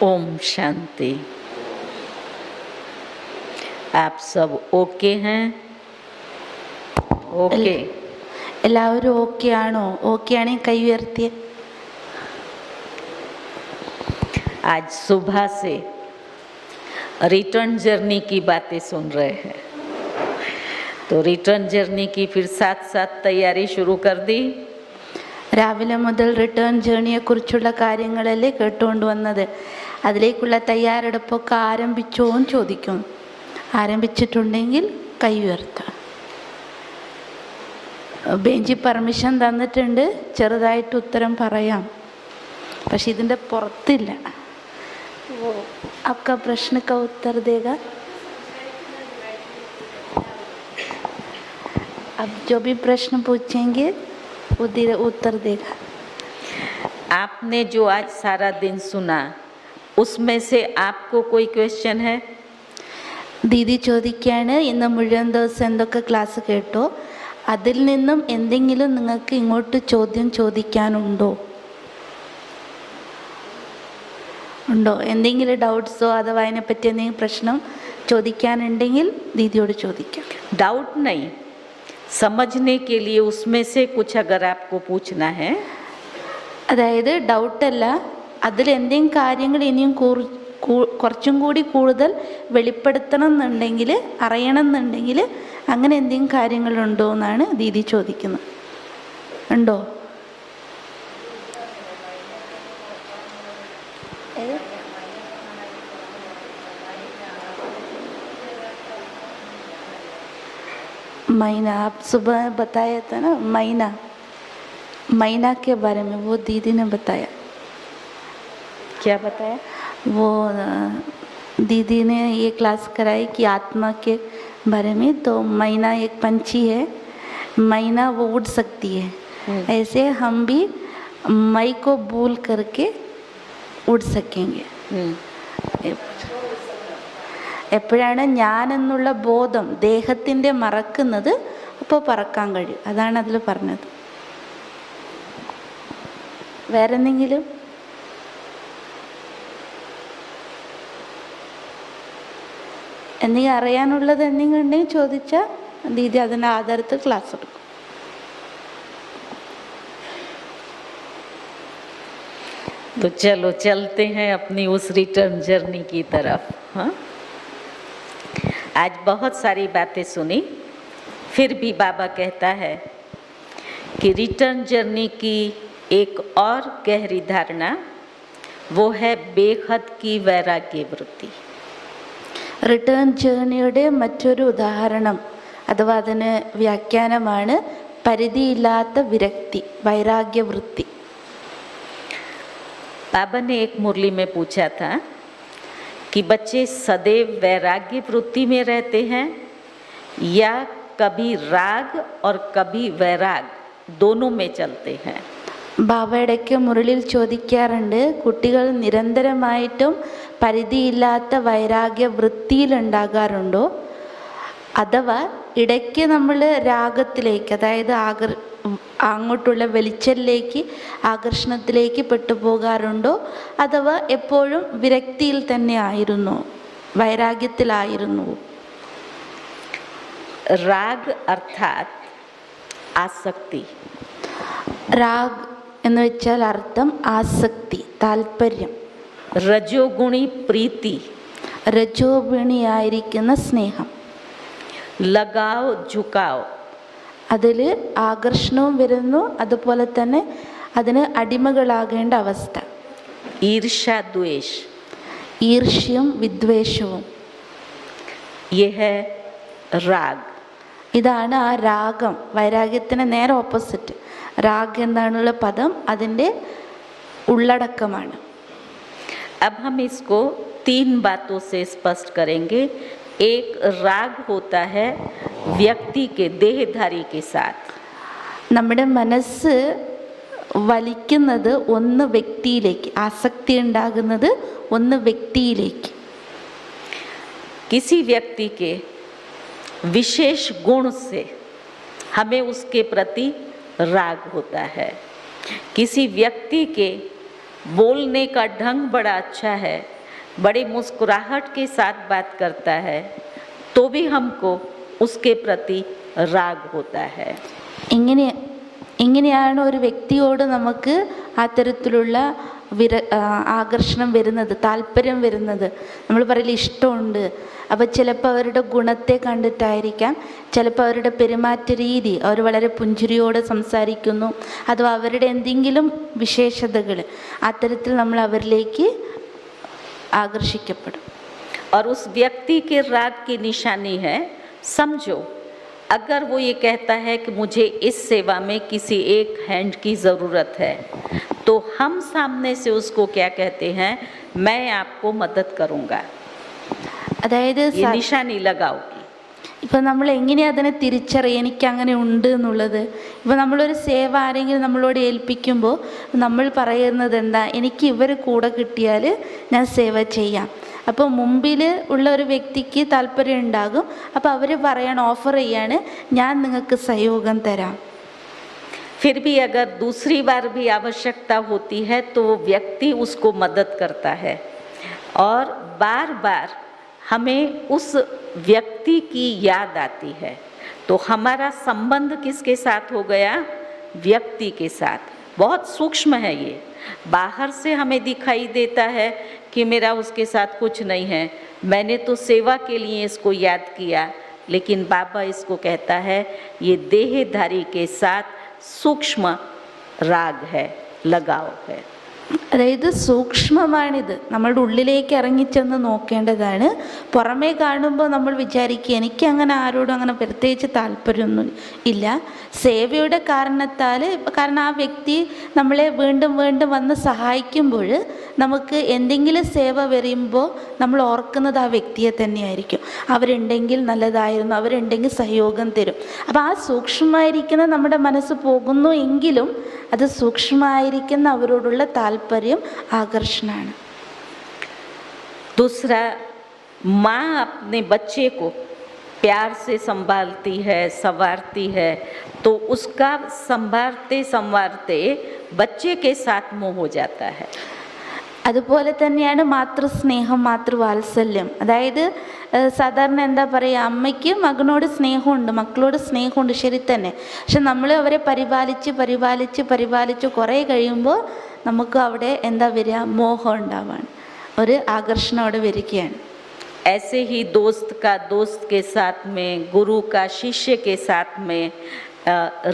ओम शांति। आप सब ओके हैं? ओके? എല്ലാവരും ഓക്കെ ആണോ? ഓക്കെ ആണെങ്കിൽ കൈ ഉയർത്തിയേ. आज सुबह से रिटर्न जर्नी की बातें सुन रहे हैं, तो रिटर्न जर्नी की फिर साथ साथ तैयारी शुरू कर दी. രാവിലെ മുതൽ റിട്ടേൺ ജേണിയെക്കുറിച്ചുള്ള കാര്യങ്ങളല്ലേ കേട്ടുകൊണ്ട് വന്നത്. അതിലേക്കുള്ള തയ്യാറെടുപ്പൊക്കെ ആരംഭിച്ചോന്ന് ചോദിക്കും. ആരംഭിച്ചിട്ടുണ്ടെങ്കിൽ കൈ ഉയർത്താം. ബെഞ്ചി പെർമിഷൻ തന്നിട്ടുണ്ട്, ചെറുതായിട്ട് ഉത്തരം പറയാം, പക്ഷെ ഇതിൻ്റെ പുറത്തില്ല. आपका प्रश्न का उत्तर देगा. अब जो भी प्रश्न पूछेंगे वो उत्तर देगा. आपने जो आज सारा दिन सुना उसमें से आपको कोई क्वेश्चन है? ദീദി ചോദിക്കുകയാണ്, ഇന്ന് മുഴുവൻ ദിവസം എന്തൊക്കെ ക്ലാസ് കേട്ടോ, അതിൽ നിന്നും എന്തെങ്കിലും നിങ്ങൾക്ക് ഇങ്ങോട്ട് ചോദ്യം ചോദിക്കാനുണ്ടോ? ഉണ്ടോ? എന്തെങ്കിലും ഡൗട്ട്സോ അഥവാ അതിനെപ്പറ്റി എന്തെങ്കിലും പ്രശ്നം ചോദിക്കാനുണ്ടെങ്കിൽ ദീദിയോട് ചോദിക്കാം. डाउट नहीं, समझने के लिए उसमें से कुछ अगर आपको पूछना है. അതായത് ഡൗട്ടല്ല, അതിലെന്തെങ്കിലും കാര്യങ്ങൾ ഇനിയും കുറച്ചും കൂടി കൂടുതൽ വെളിപ്പെടുത്തണം എന്നുണ്ടെങ്കിൽ, അറിയണം എന്നുണ്ടെങ്കിൽ അങ്ങനെ എന്തെങ്കിലും കാര്യങ്ങളുണ്ടോ എന്നാണ് ദീദി ചോദിക്കുന്നത്. ഉണ്ടോ? मैना, आप सुबह बताया था ना मैना के बारे में, वो दीदी ने बताया. क्या बताया? वो दीदी ने ये क्लास कराई कि आत्मा के बारे में. तो मैना एक पंछी है, मैना वो उड़ सकती है. ऐसे हम भी मई को भूल करके उड़ सकेंगे. എപ്പോഴാണ് ഞാൻ എന്നുള്ള ബോധം ദേഹത്തിൻ്റെ മറക്കുന്നത്, അപ്പോൾ പറക്കാൻ കഴിയും. അതാണ് അതിൽ പറഞ്ഞത്. വേറെ എന്തെങ്കിലും? എന്തെങ്കിലും അറിയാനുള്ളത് എന്തെങ്കിലും ഉണ്ടെങ്കിൽ ചോദിച്ചാൽ ദീദി അതിൻ്റെ ആധാരത്തിൽ ക്ലാസ് എടുക്കും. तो चलो चलते हैं अपनी उस रिटर्न जर्नी की तरफ. हाँ, आज बहुत सारी बातें सुनी, फिर भी बाबा कहता है कि रिटर्न जर्नी की एक और गहरी धारणा वो है बेहद की वैराग्य वृत्ति. റിട്ടേൺ ജേണിയുടെ മറ്റൊരു ഉദാഹരണം അഥവാ അതിന് വ്യാഖ്യാനമാണ് പരിധിയില്ലാത്ത വിരക്തി, വൈരാഗ്യവൃത്തി. बाबा ने एक मुरली में पूछा था कि बच्चे सदैव वैराग्य वृत्ति में रहते हैं या कभी राग और कभी वैराग दोनों में चलते हैं. ബാബ ഇടയ്ക്ക് മുരളിയിൽ ചോദിക്കാറുണ്ട്, കുട്ടികൾ നിരന്തരമായിട്ടും പരിധിയില്ലാത്ത വൈരാഗ്യ വൃത്തിയിലുണ്ടാകാറുണ്ടോ, അഥവാ ഇടയ്ക്ക് നമ്മൾ രാഗത്തിലേക്ക്, അതായത് അങ്ങോട്ടുള്ള വെളിച്ചലിലേക്ക്, ആകർഷണത്തിലേക്ക് പെട്ടുപോകാറുണ്ടോ, അഥവാ എപ്പോഴും വിരക്തിയിൽ തന്നെ ആയിരുന്നു, വൈരാഗ്യത്തിലായിരുന്നു? राग अर्थात आसक्ति. രാഗ് എന്ന് വെച്ചാൽ അർത്ഥം ആസക്തി, താല്പര്യം. रजोगुणी प्रीति, രജോഗുണിയായിരിക്കുന്ന സ്നേഹം. लगाव झुकाव, അതിൽ ആകർഷണവും വരുന്നു, അതുപോലെ തന്നെ അതിന് അടിമകളാകേണ്ട അവസ്ഥ. ईर्ष्या द्वेष, ഈർഷ്യവും വിദ്വേഷവും. ये है राग. ഇതാണ് ആ രാഗം. വൈരാഗ്യത്തിന് നേരെ ഓപ്പോസിറ്റ്. രാഗ് എന്താണുള്ള പദം അതിൻ്റെ ഉള്ളടക്കമാണ്. अब हम इसको 3 बातों से स्पष्ट करेंगे. एक राग होता है व्यक्ति के देहधारी के साथ. നമ്മുടെ മനസ്സ് വലിക്കുന്നത് ഒന്ന് വ്യക്തിയിലേക്ക്, ആസക്തി ഉണ്ടാകുന്നത് ഒന്ന് വ്യക്തിയിലേക്ക്. किसी व्यक्ति के विशेष गुण से हमें उसके प्रति राग होता है. किसी व्यक्ति के बोलने का ढंग बड़ा अच्छा है बड़ी मुस्कुराहट के साथ बात करता है तो भी हमको उसके प्रति राग होता है। ഇങ്ങനെയാണ് ഒരു വ്യക്തിയോട് നമുക്ക് അത്തരത്തിലുള്ള ആകർഷണം വരുന്നത്, താല്പര്യം വരുന്നത്. നമ്മൾ പറയില്ല ഇഷ്ടമുണ്ട്. അപ്പോൾ ചിലപ്പോൾ അവരുടെ ഗുണത്തെ കണ്ടിട്ടായിരിക്കാം, ചിലപ്പോൾ അവരുടെ പെരുമാറ്റ രീതി, അവർ വളരെ പുഞ്ചിരിയോടെ സംസാരിക്കുന്നു, അഥവാ അവരുടെ എന്തെങ്കിലും വിശേഷതകൾ, അത്തരത്തിൽ നമ്മൾ അവരിലേക്ക് ആകർഷിക്കപ്പെടും. और उस व्यक्ति के राग की निशानी है, समझो अगर वो ये कहता है कि मुझे इस सेवा में किसी एक हैंड की ज़रूरत है, तो हम सामने से उसको क्या कहते हैं, मैं आपको मदद करूँगा, അതായത് ये निशानी लगाओगी. ഇപ്പം നമ്മൾ എങ്ങനെയാണ് അതിനെ തിരിച്ചറിയുക എനിക്ക് അങ്ങനെ ഉണ്ട് എന്നുള്ളത്? ഇപ്പം നമ്മളൊരു സേവ ആരെങ്കിലും നമ്മളോട് ഏൽപ്പിക്കുമ്പോൾ നമ്മൾ പറയുന്നത് എന്താ, എനിക്ക് ഇവർ കൂടെ കിട്ടിയാൽ ഞാൻ സേവ ചെയ്യാം. അപ്പോൾ മുമ്പിൽ ഉള്ള ഒരു വ്യക്തിക്ക് താല്പര്യം ഉണ്ടാകും. അപ്പോൾ അവർ പറയണം, ഓഫർ ചെയ്യാണ്, ഞാൻ നിങ്ങൾക്ക് സഹയോഗം തരാം. फिर भी अगर दूसरी बार भी आवश्यकता होती है तो वो व्यक्ति उसको मदद करता है और बार बार हमें उस व्यक्ति की याद आती है. तो हमारा संबंध किसके साथ हो गया, व्यक्ति के साथ. बहुत सूक्ष्म है ये, बाहर से हमें दिखाई देता है कि मेरा उसके साथ कुछ नहीं है, मैंने तो सेवा के लिए इसको याद किया, लेकिन बाबा इसको कहता है ये देहधारी के साथ सूक्ष्म राग है, लगाव है. അതായത് സൂക്ഷ്മമാണിത്, നമ്മളുടെ ഉള്ളിലേക്ക് ഇറങ്ങിച്ചെന്ന് നോക്കേണ്ടതാണ്. പുറമേ കാണുമ്പോൾ നമ്മൾ വിചാരിക്കുക എനിക്ക് അങ്ങനെ ആരോടും അങ്ങനെ പ്രത്യേകിച്ച് താല്പര്യമൊന്നും ഇല്ല. സേവയുടെ കാരണത്താൽ, കാരണം ആ വ്യക്തി നമ്മളെ വീണ്ടും വീണ്ടും വന്ന് സഹായിക്കുമ്പോൾ നമുക്ക് എന്തെങ്കിലും സേവ വരുമ്പോൾ നമ്മൾ ഓർക്കുന്നത് ആ വ്യക്തിയെ തന്നെയായിരിക്കും. അവരുണ്ടെങ്കിൽ നല്ലതായിരുന്നു, അവരുണ്ടെങ്കിൽ സഹയോഗം തരും. അപ്പോൾ ആ സൂക്ഷ്മമായിരിക്കുന്ന നമ്മുടെ മനസ്സ് പോകുന്നു എങ്കിലും അത് സൂക്ഷ്മമായിരിക്കുന്ന അവരോടുള്ള താല്പര്യം ആകർഷണമാണ്. दूसरा, माँ अपने बच्चे को प्यार से संभालती है, संवारती है, तो उसका संवारते संवारते बच्चे के साथ मोह हो जाता है. അതുപോലെ തന്നെയാണ് മാതൃസ്നേഹം, മാതൃവാത്സല്യം. അതായത് സാധാരണ എന്താ പറയുക, അമ്മയ്ക്ക് മകനോട് സ്നേഹമുണ്ട്, മക്കളോട് സ്നേഹമുണ്ട്, ശരി തന്നെ. പക്ഷെ നമ്മൾ അവരെ പരിപാലിച്ച് പരിപാലിച്ച് പരിപാലിച്ച് കുറേ കഴിയുമ്പോൾ നമുക്ക് അവിടെ എന്താ വരിക, മോഹം ഉണ്ടാവാണ്, ഒരു ആകർഷണം അവിടെ വരികയാണ്. ऐसे ही दोस्त का दोस्त के साथ में, गुरु का शिष्य के साथ में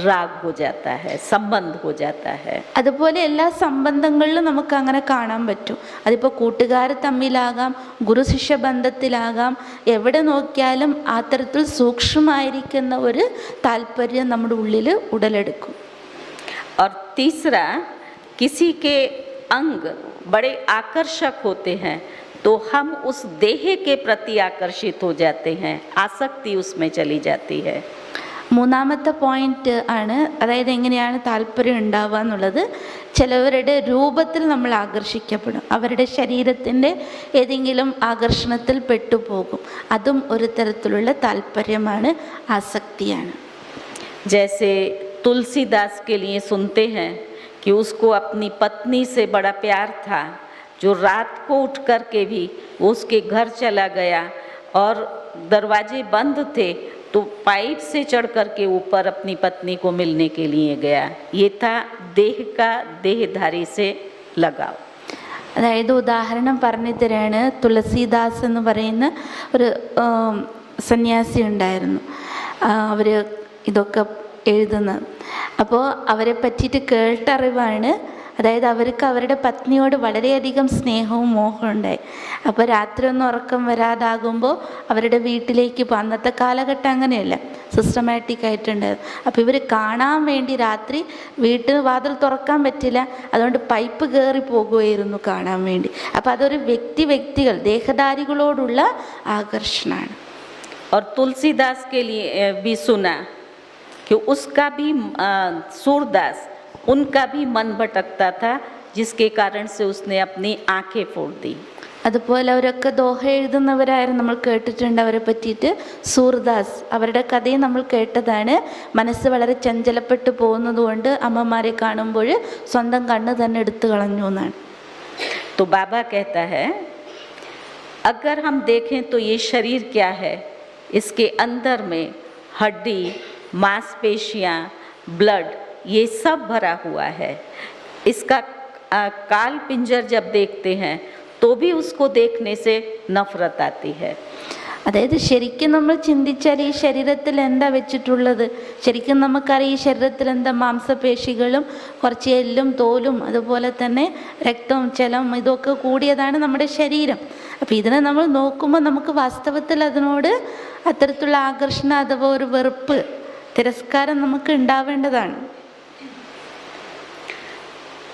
राग हो जाता है, संबंध हो जाता है. അതുപോലെ എല്ലാ സംബന്ധങ്ങളിലും നമുക്ക് അങ്ങനെ കാണാൻ പറ്റും. അതിപ്പോൾ കൂട്ടുകാർ തമ്മിലാകാം, ഗുരു ശിഷ്യ ബന്ധത്തിലാകാം, എവിടെ നോക്കിയാലും അത്തരത്തിൽ സൂക്ഷ്മമായിരിക്കുന്ന ഒരു താല്പര്യം നമ്മുടെ ഉള്ളിൽ ഉടലെടുക്കും. और तीसरा, किसी के अंग बड़े आकर्षक होते हैं तो हम उस देह के प्रति आकर्षित हो जाते हैं, आसक्ति उसमें चली जाती है. മൂന്നാമത്തെ പോയിന്റ് ആണ്, അതായത് എങ്ങനെയാണ് താല്പര്യം ഉണ്ടാവുക എന്നുള്ളത്. ചിലവരുടെ രൂപത്തിൽ നമ്മൾ ആകർഷിക്കപ്പെടും, അവരുടെ ശരീരത്തിൻ്റെ ഏതെങ്കിലും ആകർഷണത്തിൽ പെട്ടുപോകും. അതും ഒരു തരത്തിലുള്ള താല്പര്യമാണ്, ആസക്തിയാണ്. जैसे तुलसीदास के लिए सुनते हैं कि उसको अपनी पत्नी से बड़ा प्यार था, जो रात को उठ कर के भी वो उसके घर चला गया और दरवाजे बंद थे तो पाइप से चढ़ कर के ऊपर अपनी पत्नी को मिलने के लिए गया. ये था देह का देहधारी से लगाव. അതായത് ഉദാഹരണം പറഞ്ഞു തരാണ്. തുളസീദാസ് എന്ന് പറയുന്ന ഒരു സന്യാസി ഉണ്ടായിരുന്നു. അവർ ഇതൊക്കെ എഴുതുന്നത്. അപ്പോൾ അവരെ പറ്റിയിട്ട് കേട്ടറിവാണ്. അതായത് അവർക്ക് അവരുടെ പത്നിയോട് വളരെയധികം സ്നേഹവും മോഹവും ഉണ്ടായി. അപ്പോൾ രാത്രി ഒന്നും ഉറക്കം വരാതാകുമ്പോൾ അവരുടെ വീട്ടിലേക്ക് പോകും. അന്നത്തെ കാലഘട്ടം അങ്ങനെയല്ല, സിസ്റ്റമാറ്റിക് ആയിട്ടുണ്ടായിരുന്നു. അപ്പോൾ ഇവർ കാണാൻ വേണ്ടി രാത്രി വീട്ടിൽ വാതിൽ തുറക്കാൻ പറ്റില്ല, അതുകൊണ്ട് പൈപ്പ് കയറി പോകുമായിരുന്നു കാണാൻ വേണ്ടി. അപ്പോൾ അതൊരു വ്യക്തികൾ ദേഹധാരികളോടുള്ള ആകർഷണമാണ്. और तुलसीदास के लिए भी सुना कि उसका भी सूरदास, उनका भी मन भटकता था, जिसके कारण से उसने अपनी आंखें फोड़ दी. അതുപോലെ അവരൊക്കെ ദോഹ എഴുതുന്നവരായിരുന്നു, നമ്മൾ കേട്ടിട്ടുണ്ട് അവരെ പറ്റിയിട്ട്. സൂർദാസ്, അവരുടെ കഥയും നമ്മൾ കേട്ടതാണ്. മനസ്സ് വളരെ ചഞ്ചലപ്പെട്ടു പോകുന്നത് കൊണ്ട് അമ്മമാരെ കാണുമ്പോൾ സ്വന്തം കണ്ണ് തന്നെ എടുത്തു കളഞ്ഞു എന്നാണ്. तो बाबा कहता है अगर हम देखें तो ये शरीर क्या है, इसके अंदर में हड्डी, मांसपेशियाँ, ब्लड, ये सब भरा हुआ है। इसका काल पिंजर जब देखते हैं तो भी उसको देखने से नफरत आती है। അതായത് ശരിക്കും നമ്മൾ ചിന്തിച്ചാൽ ഈ ശരീരത്തിൽ എന്താ വെച്ചിട്ടുള്ളത്, ശരിക്കും നമുക്കറിയാം ഈ ശരീരത്തിൽ എന്താ മാംസപേശികളും കുറച്ച് എല്ലും തോലും അതുപോലെ തന്നെ രക്തവും ജലം ഇതൊക്കെ കൂടിയതാണ് നമ്മുടെ ശരീരം. അപ്പോൾ ഇതിനെ നമ്മൾ നോക്കുമ്പോൾ നമുക്ക് വാസ്തവത്തിൽ അതിനോട് അത്തരത്തിലുള്ള ആകർഷണം അഥവാ ഒരു വെറുപ്പ്, തിരസ്കാരം നമുക്ക് ഉണ്ടാവേണ്ടതാണ്.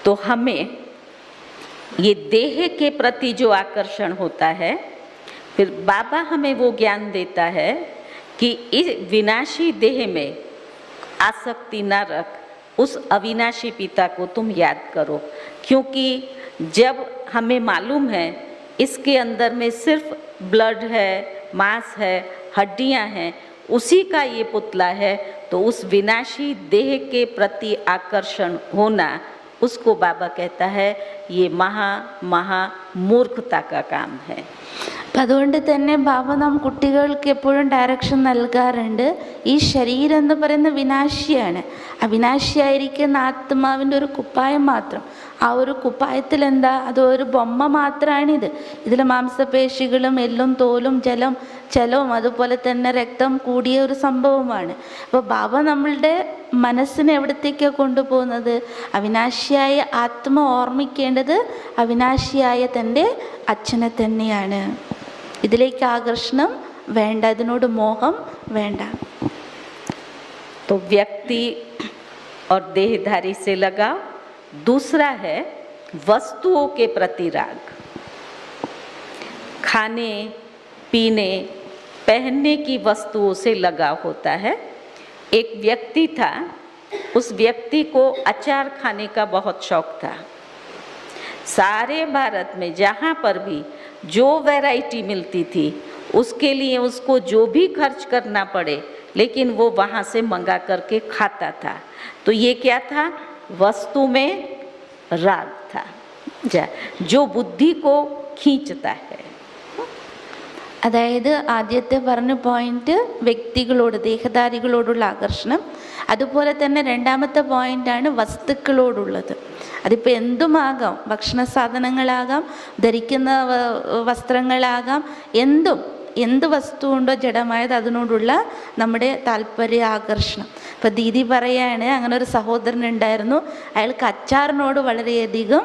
तो हमें ये देह के प्रति जो आकर्षण होता है, फिर बाबा हमें वो ज्ञान देता है कि इस विनाशी देह में आसक्ति न रख, उस अविनाशी पिता को तुम याद करो। क्योंकि जब हमें मालूम है इसके अंदर में सिर्फ ब्लड है, मांस है, हड्डियां हैं, उसी का ये पुतला है, तो उस विनाशी देह के प्रति आकर्षण होना, उसको बाबा कहता है ये महा मूर्खता का काम है. അപ്പം അതുകൊണ്ട് തന്നെ ബാബ നാം കുട്ടികൾക്ക് എപ്പോഴും ഡയറക്ഷൻ നൽകാറുണ്ട്. ഈ ശരീരം എന്ന് പറയുന്ന വിനാശിയാണ്. അവിനാശിയായിരിക്കുന്ന ആത്മാവിൻ്റെ ഒരു കുപ്പായം മാത്രം. ആ ഒരു കുപ്പായത്തിൽ എന്താ, അതൊരു ബൊമ്മ മാത്രമാണിത്. ഇതിൽ മാംസപേശികളും എല്ലും തോലും ജലവും അതുപോലെ തന്നെ രക്തം കൂടിയ ഒരു സംഭവമാണ്. അപ്പോൾ ബാബ നമ്മളുടെ മനസ്സിനെ എവിടത്തേക്കാണ് കൊണ്ടുപോകുന്നത്? അവിനാശിയായ ആത്മ ഓർമ്മിക്കേണ്ടത് അവിനാശിയായ തൻ്റെ അച്ഛനെ തന്നെയാണ്. ഇതിലേക്ക് ആകർഷണം വേണ്ട, ഇതിനോട് മോഹം വേണ്ട. तो व्यक्ति और देहधारी से लगाव. दूसरा है वस्तुओं के प्रति राग. खाने पीने पहनने की वस्तुओं से लगाव होता है. एक व्यक्ति था, उस व्यक्ति को अचार खाने का बहुत शौक था. सारे भारत में जहाँ पर भी जो वैरायटी मिलती थी उसके लिए उसको जो भी खर्च करना पड़े, लेकिन वो वहाँ से मंगा करके खाता था. तो ये क्या था? वस्तु में राग था, जो बुद्धि को खींचता है. അതായത് ആദ്യത്തെ പറഞ്ഞ പോയിന്റ് വ്യക്തികളോട്, ദേഹധാരികളോടുള്ള ആകർഷണം. അതുപോലെ തന്നെ രണ്ടാമത്തെ പോയിന്റാണ് വസ്തുക്കളോടുള്ളത്. അതിപ്പോൾ എന്തുമാകാം, ഭക്ഷണ സാധനങ്ങളാകാം, ധരിക്കുന്ന വസ്ത്രങ്ങളാകാം, എന്ത് വസ്തു ഉണ്ടോ ജഡമായത് അതിനോടുള്ള നമ്മുടെ താല്പര്യ ആകർഷണം. ഇപ്പോൾ ദീദി പറയാണ്, അങ്ങനെ ഒരു സഹോദരൻ ഉണ്ടായിരുന്നു, അയാൾക്ക് അച്ചാറിനോട് വളരെയധികം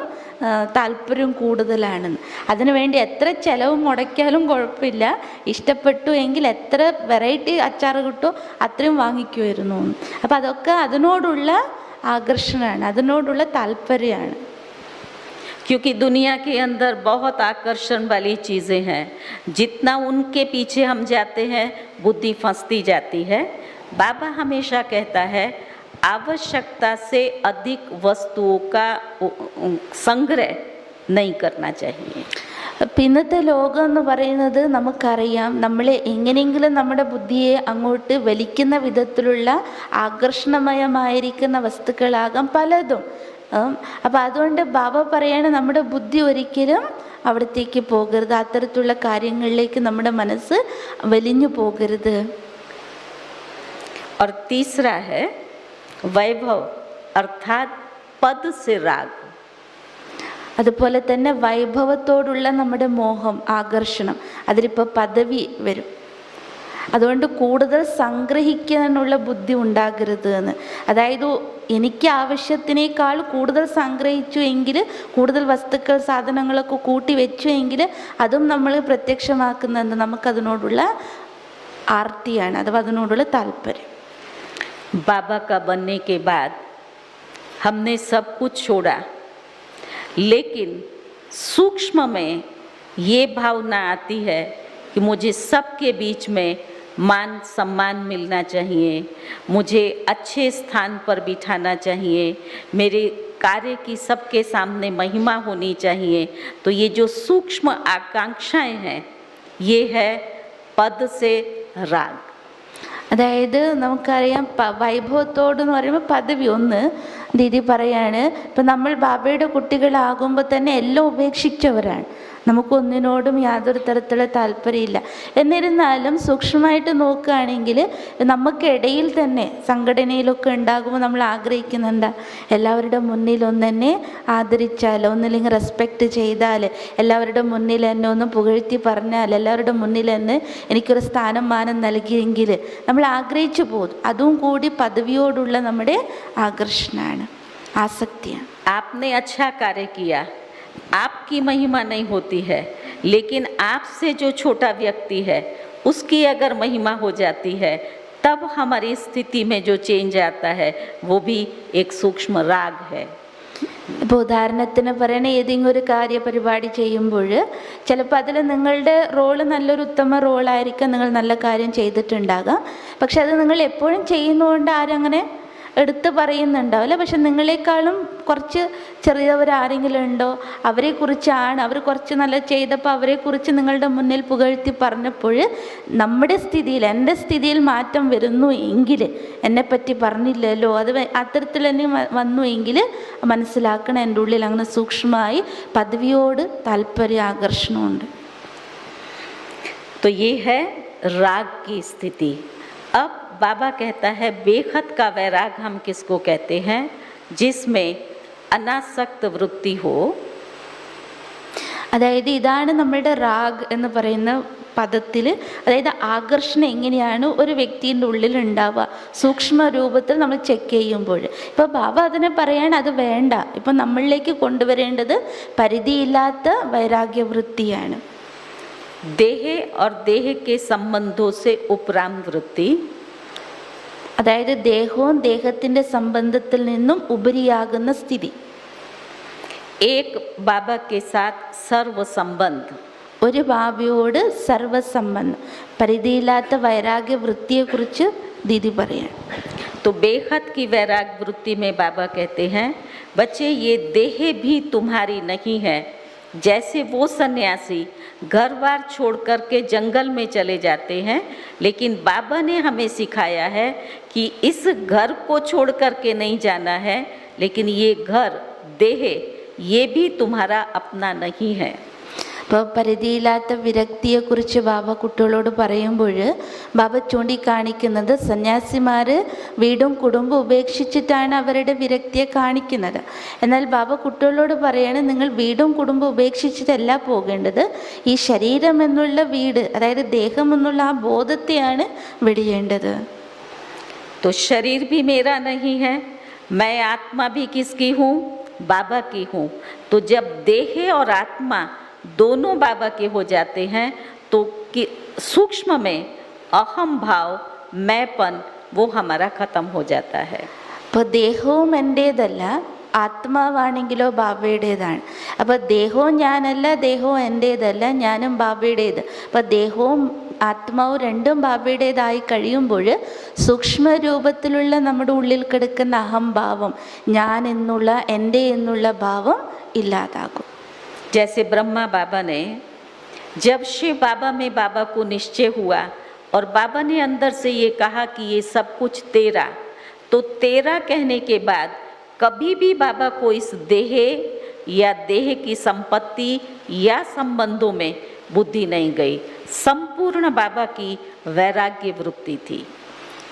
താല്പര്യം കൂടുതലാണെന്ന്. അതിനുവേണ്ടി എത്ര ചിലവ് മുടക്കിയാലും കുഴപ്പമില്ല, ഇഷ്ടപ്പെട്ടു എങ്കിൽ എത്ര വെറൈറ്റി അച്ചാർ കിട്ടുമോ അത്രയും വാങ്ങിക്കുമായിരുന്നു. അപ്പം അതൊക്കെ അതിനോടുള്ള ആകർഷണമാണ്, അതിനോടുള്ള താല്പര്യമാണ്. क्योंकि दुनिया के अंदर बहुत आकर्षण वाली चीज़ें हैं, जितना उनके पीछे हम जाते हैं बुद्धि फंसती जाती है. बाबा हमेशा कहता है आवश्यकता से अधिक वस्तुओं का संग्रह नहीं करना चाहिए. ഇന്നത്തെ ലോകം എന്ന് പറയുന്നത് നമുക്കറിയാം, നമ്മളെ എങ്ങനെയെങ്കിലും നമ്മുടെ ബുദ്ധിയെ അങ്ങോട്ട് വലിക്കുന്ന വിധത്തിലുള്ള ആകർഷണമയമായിരിക്കുന്ന വസ്തുക്കളാകാം പലതും. അപ്പം അതുകൊണ്ട് ബാബ പറയാണ് നമ്മുടെ ബുദ്ധി ഒരിക്കലും അവിടത്തേക്ക് പോകരുത്, അത്തരത്തിലുള്ള കാര്യങ്ങളിലേക്ക് നമ്മുടെ മനസ്സ് വലിഞ്ഞു പോകരുത്. और तीसरा है वैभव अर्थात पद से राग. അതുപോലെ തന്നെ വൈഭവത്തോടുള്ള നമ്മുടെ മോഹം, ആകർഷണം, അതിലിപ്പോൾ പദവി വരും. അതുകൊണ്ട് കൂടുതൽ സംഗ്രഹിക്കാനുള്ള ബുദ്ധി ഉണ്ടാകരുത് എന്ന്. അതായത് എനിക്ക് ആവശ്യത്തിനേക്കാൾ കൂടുതൽ സംഗ്രഹിച്ചു എങ്കിൽ, കൂടുതൽ വസ്തുക്കൾ സാധനങ്ങളൊക്കെ കൂട്ടി വെച്ചു എങ്കിൽ അതും നമ്മൾ പ്രത്യക്ഷമാക്കുന്നത് നമുക്കതിനോടുള്ള ആർത്തിയാണ്, അഥവാ അതിനോടുള്ള താല്പര്യം. बाबा का बनने के बाद हमने सब कुछ छोड़ा, लेकिन सूक्ष्म में ये भावना आती है कि मुझे सबके बीच में मान सम्मान मिलना चाहिए, मुझे अच्छे स्थान पर बिठाना चाहिए, मेरे कार्य की सबके सामने महिमा होनी चाहिए. तो ये जो सूक्ष्म आकांक्षाएं हैं, ये है पद से राग. അതായത് നമുക്കറിയാം വൈഭവത്തോടെന്ന് പറയുമ്പോൾ പദവി. ഒന്ന് ദീദി പറയാണ്, ഇപ്പം നമ്മൾ ബാബയുടെ കുട്ടികളാകുമ്പോൾ തന്നെ എല്ലാം ഉപേക്ഷിച്ചവരാണ്. നമുക്കൊന്നിനോടും യാതൊരു തരത്തിലുള്ള താല്പര്യമില്ല. എന്നിരുന്നാലും സൂക്ഷ്മമായിട്ട് നോക്കുകയാണെങ്കിൽ നമുക്കിടയിൽ തന്നെ സംഘടനയിലൊക്കെ ഉണ്ടാകുമ്പോൾ നമ്മൾ ആഗ്രഹിക്കുന്നുണ്ട് എല്ലാവരുടെ മുന്നിൽ ഒന്ന് തന്നെ ആദരിച്ചാൽ, ഒന്നില്ലെങ്കിൽ റെസ്പെക്റ്റ് ചെയ്താൽ, എല്ലാവരുടെ മുന്നിൽ എന്നെ ഒന്ന് പുകഴ്ത്തി പറഞ്ഞാൽ, എല്ലാവരുടെ മുന്നിൽ എന്നെ എനിക്കൊരു സ്ഥാനം മാനം നൽകിയെങ്കിൽ നമ്മൾ ആഗ്രഹിച്ചു പോകും. അതും കൂടി പദവിയോടുള്ള നമ്മുടെ ആകർഷണമാണ്, ആസക്തിയാണ്. आपने अच्छा कार्य किया, आपकी महिमा नहीं होती है, लेकिन आपसे जो छोटा व्यक्ति है उसकी अगर महिमा हो जाती है तब हमारी स्थिति में जो चेंज आता है वो भी एक सूक्ष्म राग है. ഇപ്പോൾ ഉദാഹരണത്തിന് പറയണ ഏതെങ്കിലും ഒരു കാര്യപരിപാടി ചെയ്യുമ്പോൾ ചിലപ്പോൾ അതിൽ നിങ്ങളുടെ റോള് നല്ലൊരു ഉത്തമ റോളായിരിക്കാം, നിങ്ങൾ നല്ല കാര്യം ചെയ്തിട്ടുണ്ടാകാം. പക്ഷെ അത് നിങ്ങൾ എപ്പോഴും ചെയ്യുന്നതുകൊണ്ട് ആരും അങ്ങനെ എടുത്ത് പറയുന്നുണ്ടാവില്ല. പക്ഷെ നിങ്ങളെക്കാളും കുറച്ച് ചെറിയവരാരെങ്കിലും ഉണ്ടോ, അവരെക്കുറിച്ചാണ്, അവർ കുറച്ച് നല്ല ചെയ്തപ്പോൾ അവരെക്കുറിച്ച് നിങ്ങളുടെ മുന്നിൽ പുകഴ്ത്തി പറഞ്ഞപ്പോൾ നമ്മുടെ സ്ഥിതിയിൽ, എൻ്റെ സ്ഥിതിയിൽ മാറ്റം വരുന്നു എങ്കിൽ, എന്നെപ്പറ്റി പറഞ്ഞില്ലല്ലോ, അത് അത്തരത്തിൽ തന്നെ വന്നു എങ്കിൽ മനസ്സിലാക്കണം എൻ്റെ ഉള്ളിൽ അങ്ങനെ സൂക്ഷ്മമായി പദവിയോട് താല്പര്യ ആകർഷണമുണ്ട്. तो ये है राग की स्थिति. अब बाबा कहता है बेखत का वैराग हम किसको कहते हैं? जिसमें अनासक्त वृत्ति हो. അതായത് ഇതാണ് നമ്മളുടെ റാഗ് എന്ന് പറയുന്ന പദത്തിൽ, അതായത് ആകർഷണം എങ്ങനെയാണ് ഒരു വ്യക്തിൻ്റെ ഉള്ളിൽ ഉണ്ടാവുക സൂക്ഷ്മ രൂപത്തിൽ നമ്മൾ ചെക്ക് ചെയ്യുമ്പോൾ. ഇപ്പോൾ ബാബ അതിനെ പറയാണ് അത് വേണ്ട, ഇപ്പം നമ്മളിലേക്ക് കൊണ്ടുവരേണ്ടത് പരിധിയില്ലാത്ത വൈരാഗ്യവൃത്തിയാണ്. देह और देह के संबंधों से उपराम वृत्ति, അതായത് ദേഹവും ദേഹത്തിൻ്റെ സംബന്ധത്തിൽ നിന്നും ഉപരിയാകുന്ന സ്ഥിതി. एक बाबा के साथ सर्व संबंध, ഒരു ബാബയോട് സർവസംബന്ധം, പരിധിയില്ലാത്ത വൈരാഗ്യ വൃത്തിയെക്കുറിച്ച് ദീദി പറയാം. तो बेखत की वैराग वृत्ति में बाबा कहते हैं बच्चे ये देह भी तुम्हारी नहीं है. जैसे वो सन्यासी घर बार छोड़ कर के जंगल में चले जाते हैं, लेकिन बाबा ने हमें सिखाया है कि इस घर को छोड़ कर के नहीं जाना है, लेकिन ये घर देह ये भी तुम्हारा अपना नहीं है. ഇപ്പോൾ പരിധിയില്ലാത്ത വിരക്തിയെക്കുറിച്ച് ബാബ കുട്ടികളോട് പറയുമ്പോൾ ബാബ ചൂണ്ടിക്കാണിക്കുന്നത് സന്യാസിമാർ വീടും കുടുംബവും ഉപേക്ഷിച്ചിട്ടാണ് അവരുടെ വിരക്തിയെ കാണിക്കുന്നത്. എന്നാൽ ബാബ കുട്ടികളോട് പറയാണ് നിങ്ങൾ വീടും കുടുംബവും ഉപേക്ഷിച്ചിട്ടല്ല പോകേണ്ടത്, ഈ ശരീരം എന്നുള്ള വീട്, അതായത് ദേഹം എന്നുള്ള ആ ബോധത്തെയാണ് വെടിയേണ്ടത്. तो शरीर भी मेरा नहीं है, मैं आत्मा भी किसकी हूँ? बाबा की हूँ. तो जब देह और आत्मा दोनों बाबा के हो जाते हैं तो सूक्ष्म में अहम भाव, मैंपन, वो हमारा खत्म हो जाता है. അപ്പോൾ ദേഹവും എൻ്റേതല്ല, ആത്മാവാണെങ്കിലോ ബാബയുടേതാണ്. അപ്പോൾ ദേഹവും ഞാനല്ല, ദേഹവും എൻ്റേതല്ല, ഞാനും ബാബയുടേത്. അപ്പോൾ ദേഹവും ആത്മാവും രണ്ടും ബാബയുടേതായി കഴിയുമ്പോൾ സൂക്ഷ്മ രൂപത്തിലുള്ള നമ്മുടെ ഉള്ളിൽ കിടക്കുന്ന അഹംഭാവം, ഞാൻ എന്നുള്ള, എൻ്റെ എന്നുള്ള ഭാവം ഇല്ലാതാകും. जैसे ब्रह्मा बाबा ने, जब शिव बाबा में बाबा को निश्चय हुआ और बाबा ने अंदर से ये कहा कि ये सब कुछ तेरा, तो तेरा कहने के बाद कभी भी बाबा को इस देह या देह की संपत्ति या संबंधों में बुद्धि नहीं गई. संपूर्ण बाबा की वैराग्य वृत्ति थी.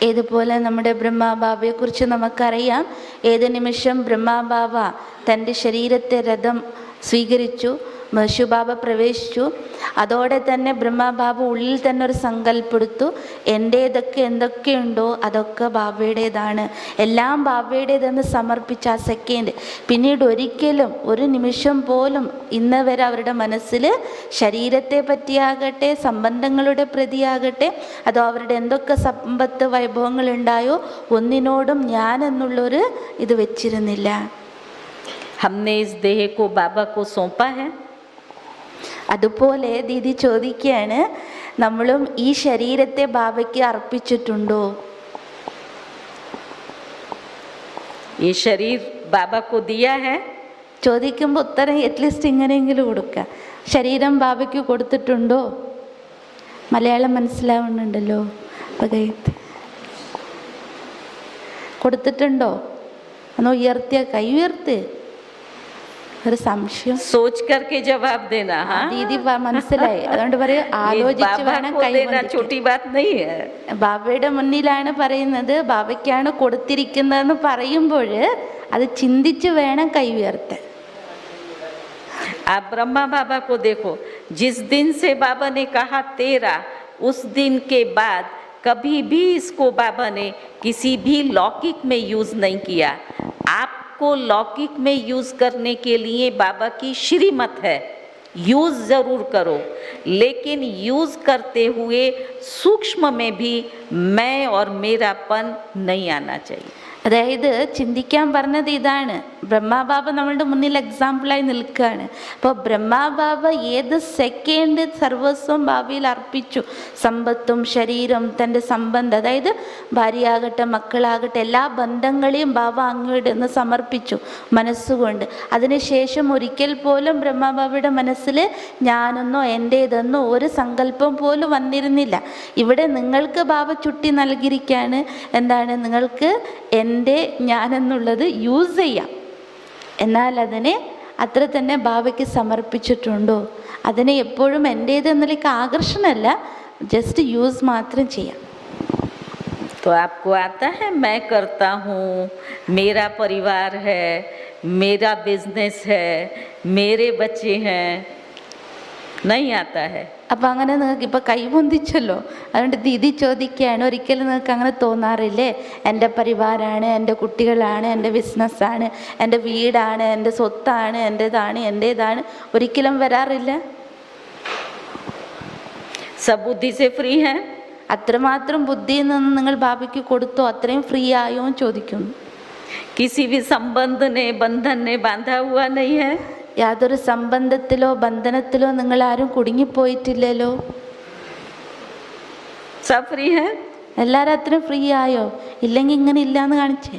ഏതുപോലെ നമ്മുടെ ബ്രഹ്മാബാബയെക്കുറിച്ച് നമുക്കറിയാം. ഏത് നിമിഷം ബ്രഹ്മാബാബ തൻ്റെ ശരീരത്തെ രഥം സ്വീകരിച്ചു, ശിവബാബ പ്രവേശിച്ചു, അതോടെ തന്നെ ബ്രഹ്മബാബ ഉള്ളിൽ തന്നെ ഒരു സങ്കല്പെടുത്തു, എൻ്റേതൊക്കെ എന്തൊക്കെയുണ്ടോ അതൊക്കെ ബാബയുടേതാണ്, എല്ലാം ബാബയുടേതെന്ന് സമർപ്പിച്ച ആ സെക്കൻഡ് പിന്നീട് ഒരിക്കലും ഒരു നിമിഷം പോലും ഇന്ന് വരെ അവരുടെ മനസ്സിൽ ശരീരത്തെ പറ്റിയാകട്ടെ, സംബന്ധങ്ങളുടെ പ്രതിയാകട്ടെ, അതോ അവരുടെ എന്തൊക്കെ സമ്പത്ത് വൈഭവങ്ങളുണ്ടായോ ഒന്നിനോടും ഞാൻ എന്നുള്ളൊരു ഇത് വെച്ചിരുന്നില്ല. हमने इस देह को बाबा को सौंपा है. അതുപോലെ ദീദി ചോദിക്കുകയാണ്, നമ്മളും ഈ ശരീരത്തെ ബാബയ്ക്ക് അർപ്പിച്ചിട്ടുണ്ടോ? ये शरीर बाबा को दिया है. ചോദിക്കുമ്പോൾ ഉത്തരം അറ്റ്ലീസ്റ്റ് ഇങ്ങനെയെങ്കിലും കൊടുക്കുക, ശരീരം ബാബയ്ക്ക് കൊടുത്തിട്ടുണ്ടോ? മലയാളം മനസ്സിലാവുന്നുണ്ടല്ലോ, കൊടുത്തിട്ടുണ്ടോ? എന്നോ ഉയർത്തിയ കൈ ഉയർത്ത്. ഒരു സംശയം सोच करके जवाब देना। हाँ, ദീദി മനസ്സിലായി, അതുകൊണ്ട് പറയും ये ആലോചിച്ച് बाबा വേണം को കൈ देना छोटी बात नहीं है। ബാബയുടെ മുന്നിലാണ് പറയുന്നത്, ബാബയ്ക്കാണ് കൊടുത്തിരിക്കുന്നതെന്ന് പറയുമ്പോൾ അത് ചിന്തിച്ച് വേണം കൈ ഉയർത്താൻ. आप ब्रह्मा बाबा को देखो, जिस दिन से बाबा ने कहा तेरा, उस दिन के बाद कभी भी इसको बाबा ने किसी भी लौकिक में यूज नहीं किया। आपको लौकिक में यूज करने के लिए बाबा की श्रीमत है, यूज जरूर करो, लेकिन यूज करते हुए सूक्ष्म में भी मैं और मेरापन नहीं आना चाहिए. അതായത് ചിന്തിക്കാൻ പറഞ്ഞത് ഇതാണ്, ബ്രഹ്മാബാബ നമ്മളുടെ മുന്നിൽ എക്സാമ്പിളായി നിൽക്കുകയാണ്. അപ്പോൾ ബ്രഹ്മാബാബ ഏത് സെക്കൻഡ് സർവസ്വം ബാബയിൽ അർപ്പിച്ചു, സമ്പത്തും ശരീരം തൻ്റെ സംബന്ധം, അതായത് ഭാര്യയാകട്ടെ മക്കളാകട്ടെ എല്ലാ ബന്ധങ്ങളെയും ബാബ അങ്ങോട്ട് എന്ന് സമർപ്പിച്ചു മനസ്സുകൊണ്ട്. അതിനുശേഷം ഒരിക്കൽ പോലും ബ്രഹ്മാബാബയുടെ മനസ്സിൽ ഞാനെന്നോ എൻ്റേതെന്നോ ഒരു സങ്കല്പം പോലും വന്നിരുന്നില്ല. ഇവിടെ നിങ്ങൾക്ക് ബാബ ചുട്ടി നൽകിയിരിക്കുകയാണ്, എന്താണ്, നിങ്ങൾക്ക് എൻ്റെ ഞാനെന്നുള്ളത് യൂസ് ചെയ്യാം, എന്നാൽ അതിനെ അത്ര തന്നെ ബാബയ്ക്ക് സമർപ്പിച്ചിട്ടുണ്ടോ, അതിനെ എപ്പോഴും എൻ്റേതെന്നിലേക്ക് ആകർഷണമല്ല, ജസ്റ്റ് യൂസ് മാത്രം ചെയ്യാം. तो आपको आता है मैं करता हूँ, मेरा परिवार है, मेरा बिजनेस है, मेरे बच्चे हैं, नहीं आता है. അപ്പം അങ്ങനെ നിങ്ങൾക്ക് ഇപ്പം കൈപൊന്തിച്ചല്ലോ, അതുകൊണ്ട് ദീദി ചോദിക്കുകയാണ്, ഒരിക്കലും നിങ്ങൾക്ക് അങ്ങനെ തോന്നാറില്ലേ, എൻ്റെ പരിവാരാണ്, എൻ്റെ കുട്ടികളാണ്, എൻ്റെ ബിസിനസ്സാണ്, എൻ്റെ വീടാണ്, എൻ്റെ സ്വത്താണ്, എൻ്റേതാണ്, ഒരിക്കലും വരാറില്ല? सब बुद्धि से फ्री है. അത്രമാത്രം ബുദ്ധിയിൽ നിന്ന് നിങ്ങൾ ബാബയ്ക്ക് കൊടുത്തോ, അത്രയും ഫ്രീ ആയോ എന്ന് ചോദിക്കുന്നു. किसी भी संबंध ने बंधन ने बांधा हुआ नहीं है. യാതൊരു സംബന്ധത്തിലോ ബന്ധനത്തിലോ നിങ്ങൾ ആരും കുടുങ്ങിപ്പോയിട്ടില്ലല്ലോ. सब फ्री है. എല്ലാവരും അത്രയും ഫ്രീ ആയോ? ഇല്ലെങ്കിൽ ഇങ്ങനെ ഇല്ലാന്ന് കാണിച്ചേ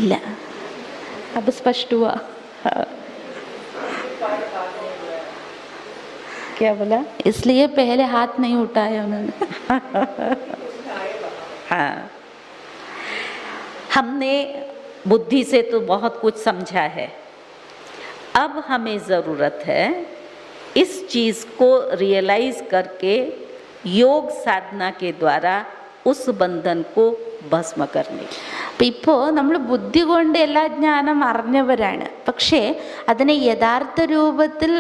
ഇല്ല. അപ്പൊ സ്പഷ്ടവാ क्या बोला, इसलिए पहले हाथ नहीं उठाया उन्होंने. हाँ, हमने बुद्धि से तो बहुत कुछ समझा है, अब हमें ज़रूरत है इस चीज़ को रियलाइज करके योग साधना के द्वारा उस बंधन को भस्म करने. അപ്പം ഇപ്പോൾ നമ്മൾ ബുദ്ധി കൊണ്ട് എല്ലാ ജ്ഞാനം അറിഞ്ഞവരാണ്, പക്ഷേ അതിനെ യഥാർത്ഥ രൂപത്തിൽ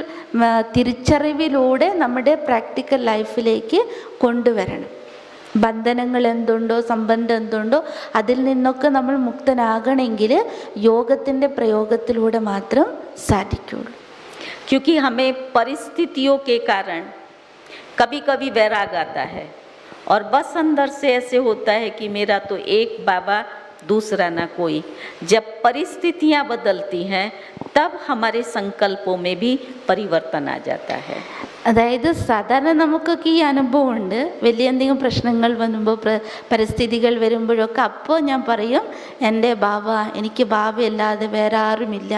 തിരിച്ചറിവിലൂടെ നമ്മുടെ പ്രാക്ടിക്കൽ ലൈഫിലേക്ക് കൊണ്ടുവരണം. ബന്ധനങ്ങൾ എന്തുണ്ടോ, സംബന്ധം എന്തുണ്ടോ, അതിൽ നിന്നൊക്കെ നമ്മൾ മുക്തനാകണമെങ്കിൽ യോഗത്തിൻ്റെ പ്രയോഗത്തിലൂടെ മാത്രം സാധിക്കുള്ളൂ. क्योंकि हमें परिस्थितियों के कारण कभी कभी वैराग आता है और बस अंदर से ऐसे होता है कि मेरा तो एक बाबा दूसरा ना कोई. जब परिस्थितियाँ बदलती हैं तब हमारे संकल्पों में भी परिवर्तन आ जाता है. അതായത് സാധാരണ നമുക്കൊക്കെ ഈ അനുഭവമുണ്ട്, വലിയ എന്തെങ്കിലും പ്രശ്നങ്ങൾ വരുമ്പോൾ പരിസ്ഥിതികൾ വരുമ്പോഴൊക്കെ അപ്പോൾ ഞാൻ പറയും എൻ്റെ ബാബ, എനിക്ക് ബാബയല്ലാതെ വേറെ ആരുമില്ല.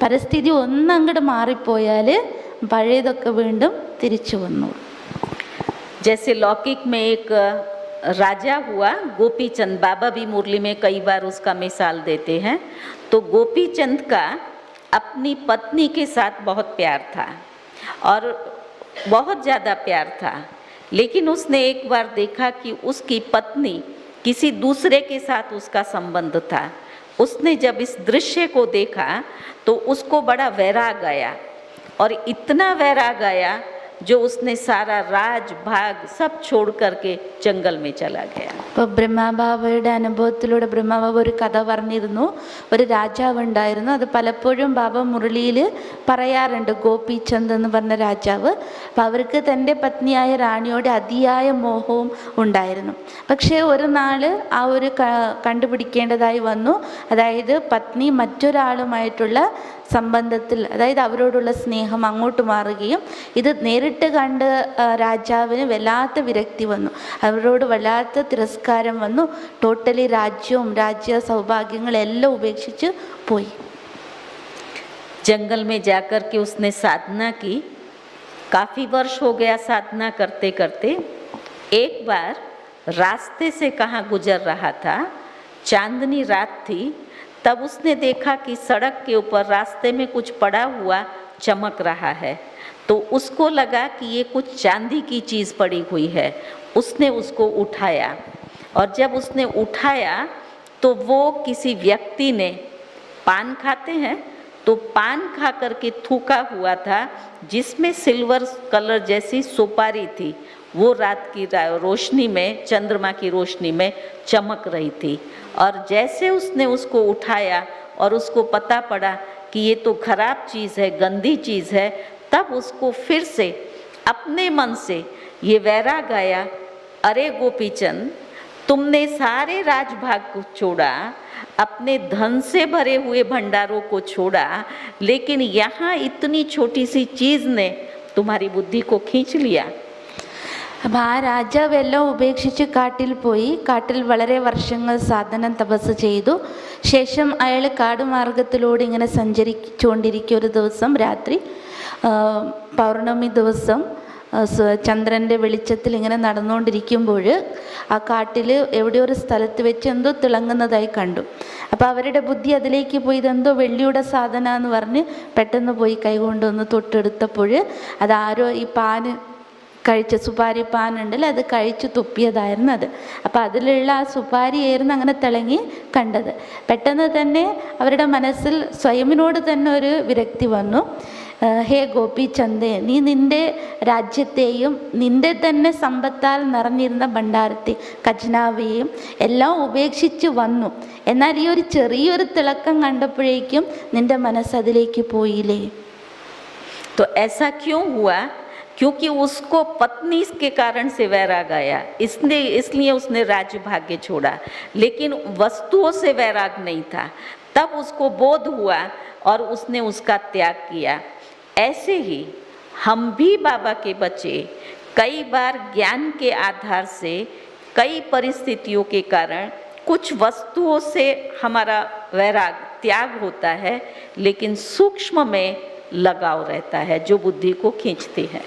പരിസ്ഥിതി ഒന്നങ്ങോട്ട് മാറിപ്പോയാൽ പഴയതൊക്കെ വീണ്ടും തിരിച്ചു വന്നു. जैसे लौकिक में एक राजा हुआ गोपी चंद, बाबा भी मुरली में कई बार उसका मिसाल देते हैं. तो गोपी चंद का अपनी पत्नी के साथ बहुत प्यार था और बहुत ज़्यादा प्यार था, लेकिन उसने एक बार देखा कि उसकी पत्नी किसी दूसरे के साथ उसका संबंध था. उसने जब इस दृश्य को देखा तो उसको बड़ा वैराग आया और इतना वैराग आया जो उसने सारा राज भाग सब छोड़ करके जंगल में चला गया. ഇപ്പോൾ ബ്രഹ്മബാബയുടെ അനുഭവത്തിലൂടെ ബ്രഹ്മബാബ ഒരു കഥ പറഞ്ഞിരുന്നു. ഒരു രാജാവ് ഉണ്ടായിരുന്നു, അത് പലപ്പോഴും ബാബ മുരളിയിൽ പറയാറുണ്ട്. ഗോപിചന്ദ് എന്ന് പറഞ്ഞ രാജാവ്. അപ്പോൾ അവർക്ക് തൻ്റെ പത്നിയായ റാണിയോട് അതിയായ മോഹവും ഉണ്ടായിരുന്നു. പക്ഷേ ഒരു നാൾ ആ ഒരു കണ്ടുപിടിക്കേണ്ടതായി വന്നു. അതായത് പത്നി മറ്റൊരാളുമായിട്ടുള്ള സംബന്ധത്തിൽ, അതായത് അവരോടുള്ള സ്നേഹം അങ്ങോട്ട് മാറുകയും ഇത് നേരിട്ട് കണ്ട് രാജാവിന് വല്ലാത്ത വിരക്തി വന്നു, അവരോട് വല്ലാത്ത തിരസ്കാരം വന്നു. ടോട്ടലി രാജ്യവും രാജ്യ സൗഭാഗ്യങ്ങളെല്ലാം ഉപേക്ഷിച്ച് പോയി. जंगल में जाकर के उसने साधना की. काफ़ी वर्ष हो गया साधना करते करते. एक बार रास्ते से कहाँ गुजर रहा था, चांदनी रात थी, तब उसने देखा कि सड़क के ऊपर रास्ते में कुछ पड़ा हुआ चमक रहा है, तो उसको लगा कि ये कुछ चांदी की चीज़ पड़ी हुई है। उसने उसको उठाया, और जब उसने उठाया तो वो किसी व्यक्ति ने, पान खाते हैं तो पान खा करके थूका हुआ था, जिसमें सिल्वर कलर जैसी सुपारी थी, वो रात की रोशनी में, चंद्रमा की रोशनी में चमक रही थी। और जैसे उसने उसको उठाया और उसको पता पड़ा कि ये तो खराब चीज़ है, गंदी चीज़ है, तब उसको फिर से अपने मन से ये वैराग आया, अरे गोपीचंद, तुमने सारे राजभाग को छोड़ा, अपने धन से भरे हुए भंडारों को छोड़ा, लेकिन यहाँ इतनी छोटी सी चीज़ ने तुम्हारी बुद्धि को खींच लिया। അപ്പം ആ രാജാവ് എല്ലാം ഉപേക്ഷിച്ച് കാട്ടിൽ പോയി. കാട്ടിൽ വളരെ വർഷങ്ങൾ സാധനം തപസ് ചെയ്തു. ശേഷം അയാൾ കാടുമാർഗത്തിലൂടെ ഇങ്ങനെ സഞ്ചരിച്ചുകൊണ്ടിരിക്കുക. ഒരു ദിവസം രാത്രി, പൗർണമി ദിവസം ചന്ദ്രൻ്റെ വെളിച്ചത്തിൽ ഇങ്ങനെ നടന്നുകൊണ്ടിരിക്കുമ്പോൾ ആ കാട്ടിൽ എവിടെയോ ഒരു സ്ഥലത്ത് വെച്ച് എന്തോ തിളങ്ങുന്നതായി കണ്ടു. അപ്പോൾ അവരുടെ ബുദ്ധി അതിലേക്ക് പോയി, ഇതെന്തോ വെള്ളിയുടെ സാധനമെന്ന് പറഞ്ഞ് പെട്ടെന്ന് പോയി കൈകൊണ്ടൊന്ന് തൊട്ടെടുത്തപ്പോൾ അതാരോ ഈ പാന് കഴിച്ച സുപാരി പാനുണ്ടല്ലോ, അത് കഴിച്ച് തുപ്പിയതായിരുന്നു അത്. അപ്പോൾ അതിലുള്ള ആ സുപാരിയായിരുന്നു അങ്ങനെ തിളങ്ങി കണ്ടത്. പെട്ടെന്ന് തന്നെ അവരുടെ മനസ്സിൽ സ്വയമിനോട് തന്നെ ഒരു വിരക്തി വന്നു. ഹേ ഗോപിചന്ദേ, നീ നിൻ്റെ രാജ്യത്തെയും നിൻ്റെ തന്നെ സമ്പത്താൽ നിറഞ്ഞിരുന്ന ഭണ്ഡാരത്തെ, ഖജനാവയെയും എല്ലാം ഉപേക്ഷിച്ച് വന്നു. എന്നാൽ ഈ ഒരു ചെറിയൊരു തിളക്കം കണ്ടപ്പോഴേക്കും നിൻ്റെ മനസ്സ് അതിലേക്ക് പോയില്ലേ? तो ऐसा क्यों हुआ? क्योंकि उसको पत्नी के कारण से वैराग आया, इसलिए उसने राज्य भाग्य छोड़ा, लेकिन वस्तुओं से वैराग नहीं था। तब उसको बोध हुआ और उसने उसका त्याग किया। ऐसे ही हम भी बाबा के बच्चे कई बार ज्ञान के आधार से, कई परिस्थितियों के कारण कुछ वस्तुओं से हमारा वैराग त्याग होता है, लेकिन सूक्ष्म में लगाव रहता है जो बुद्धि को खींचती है।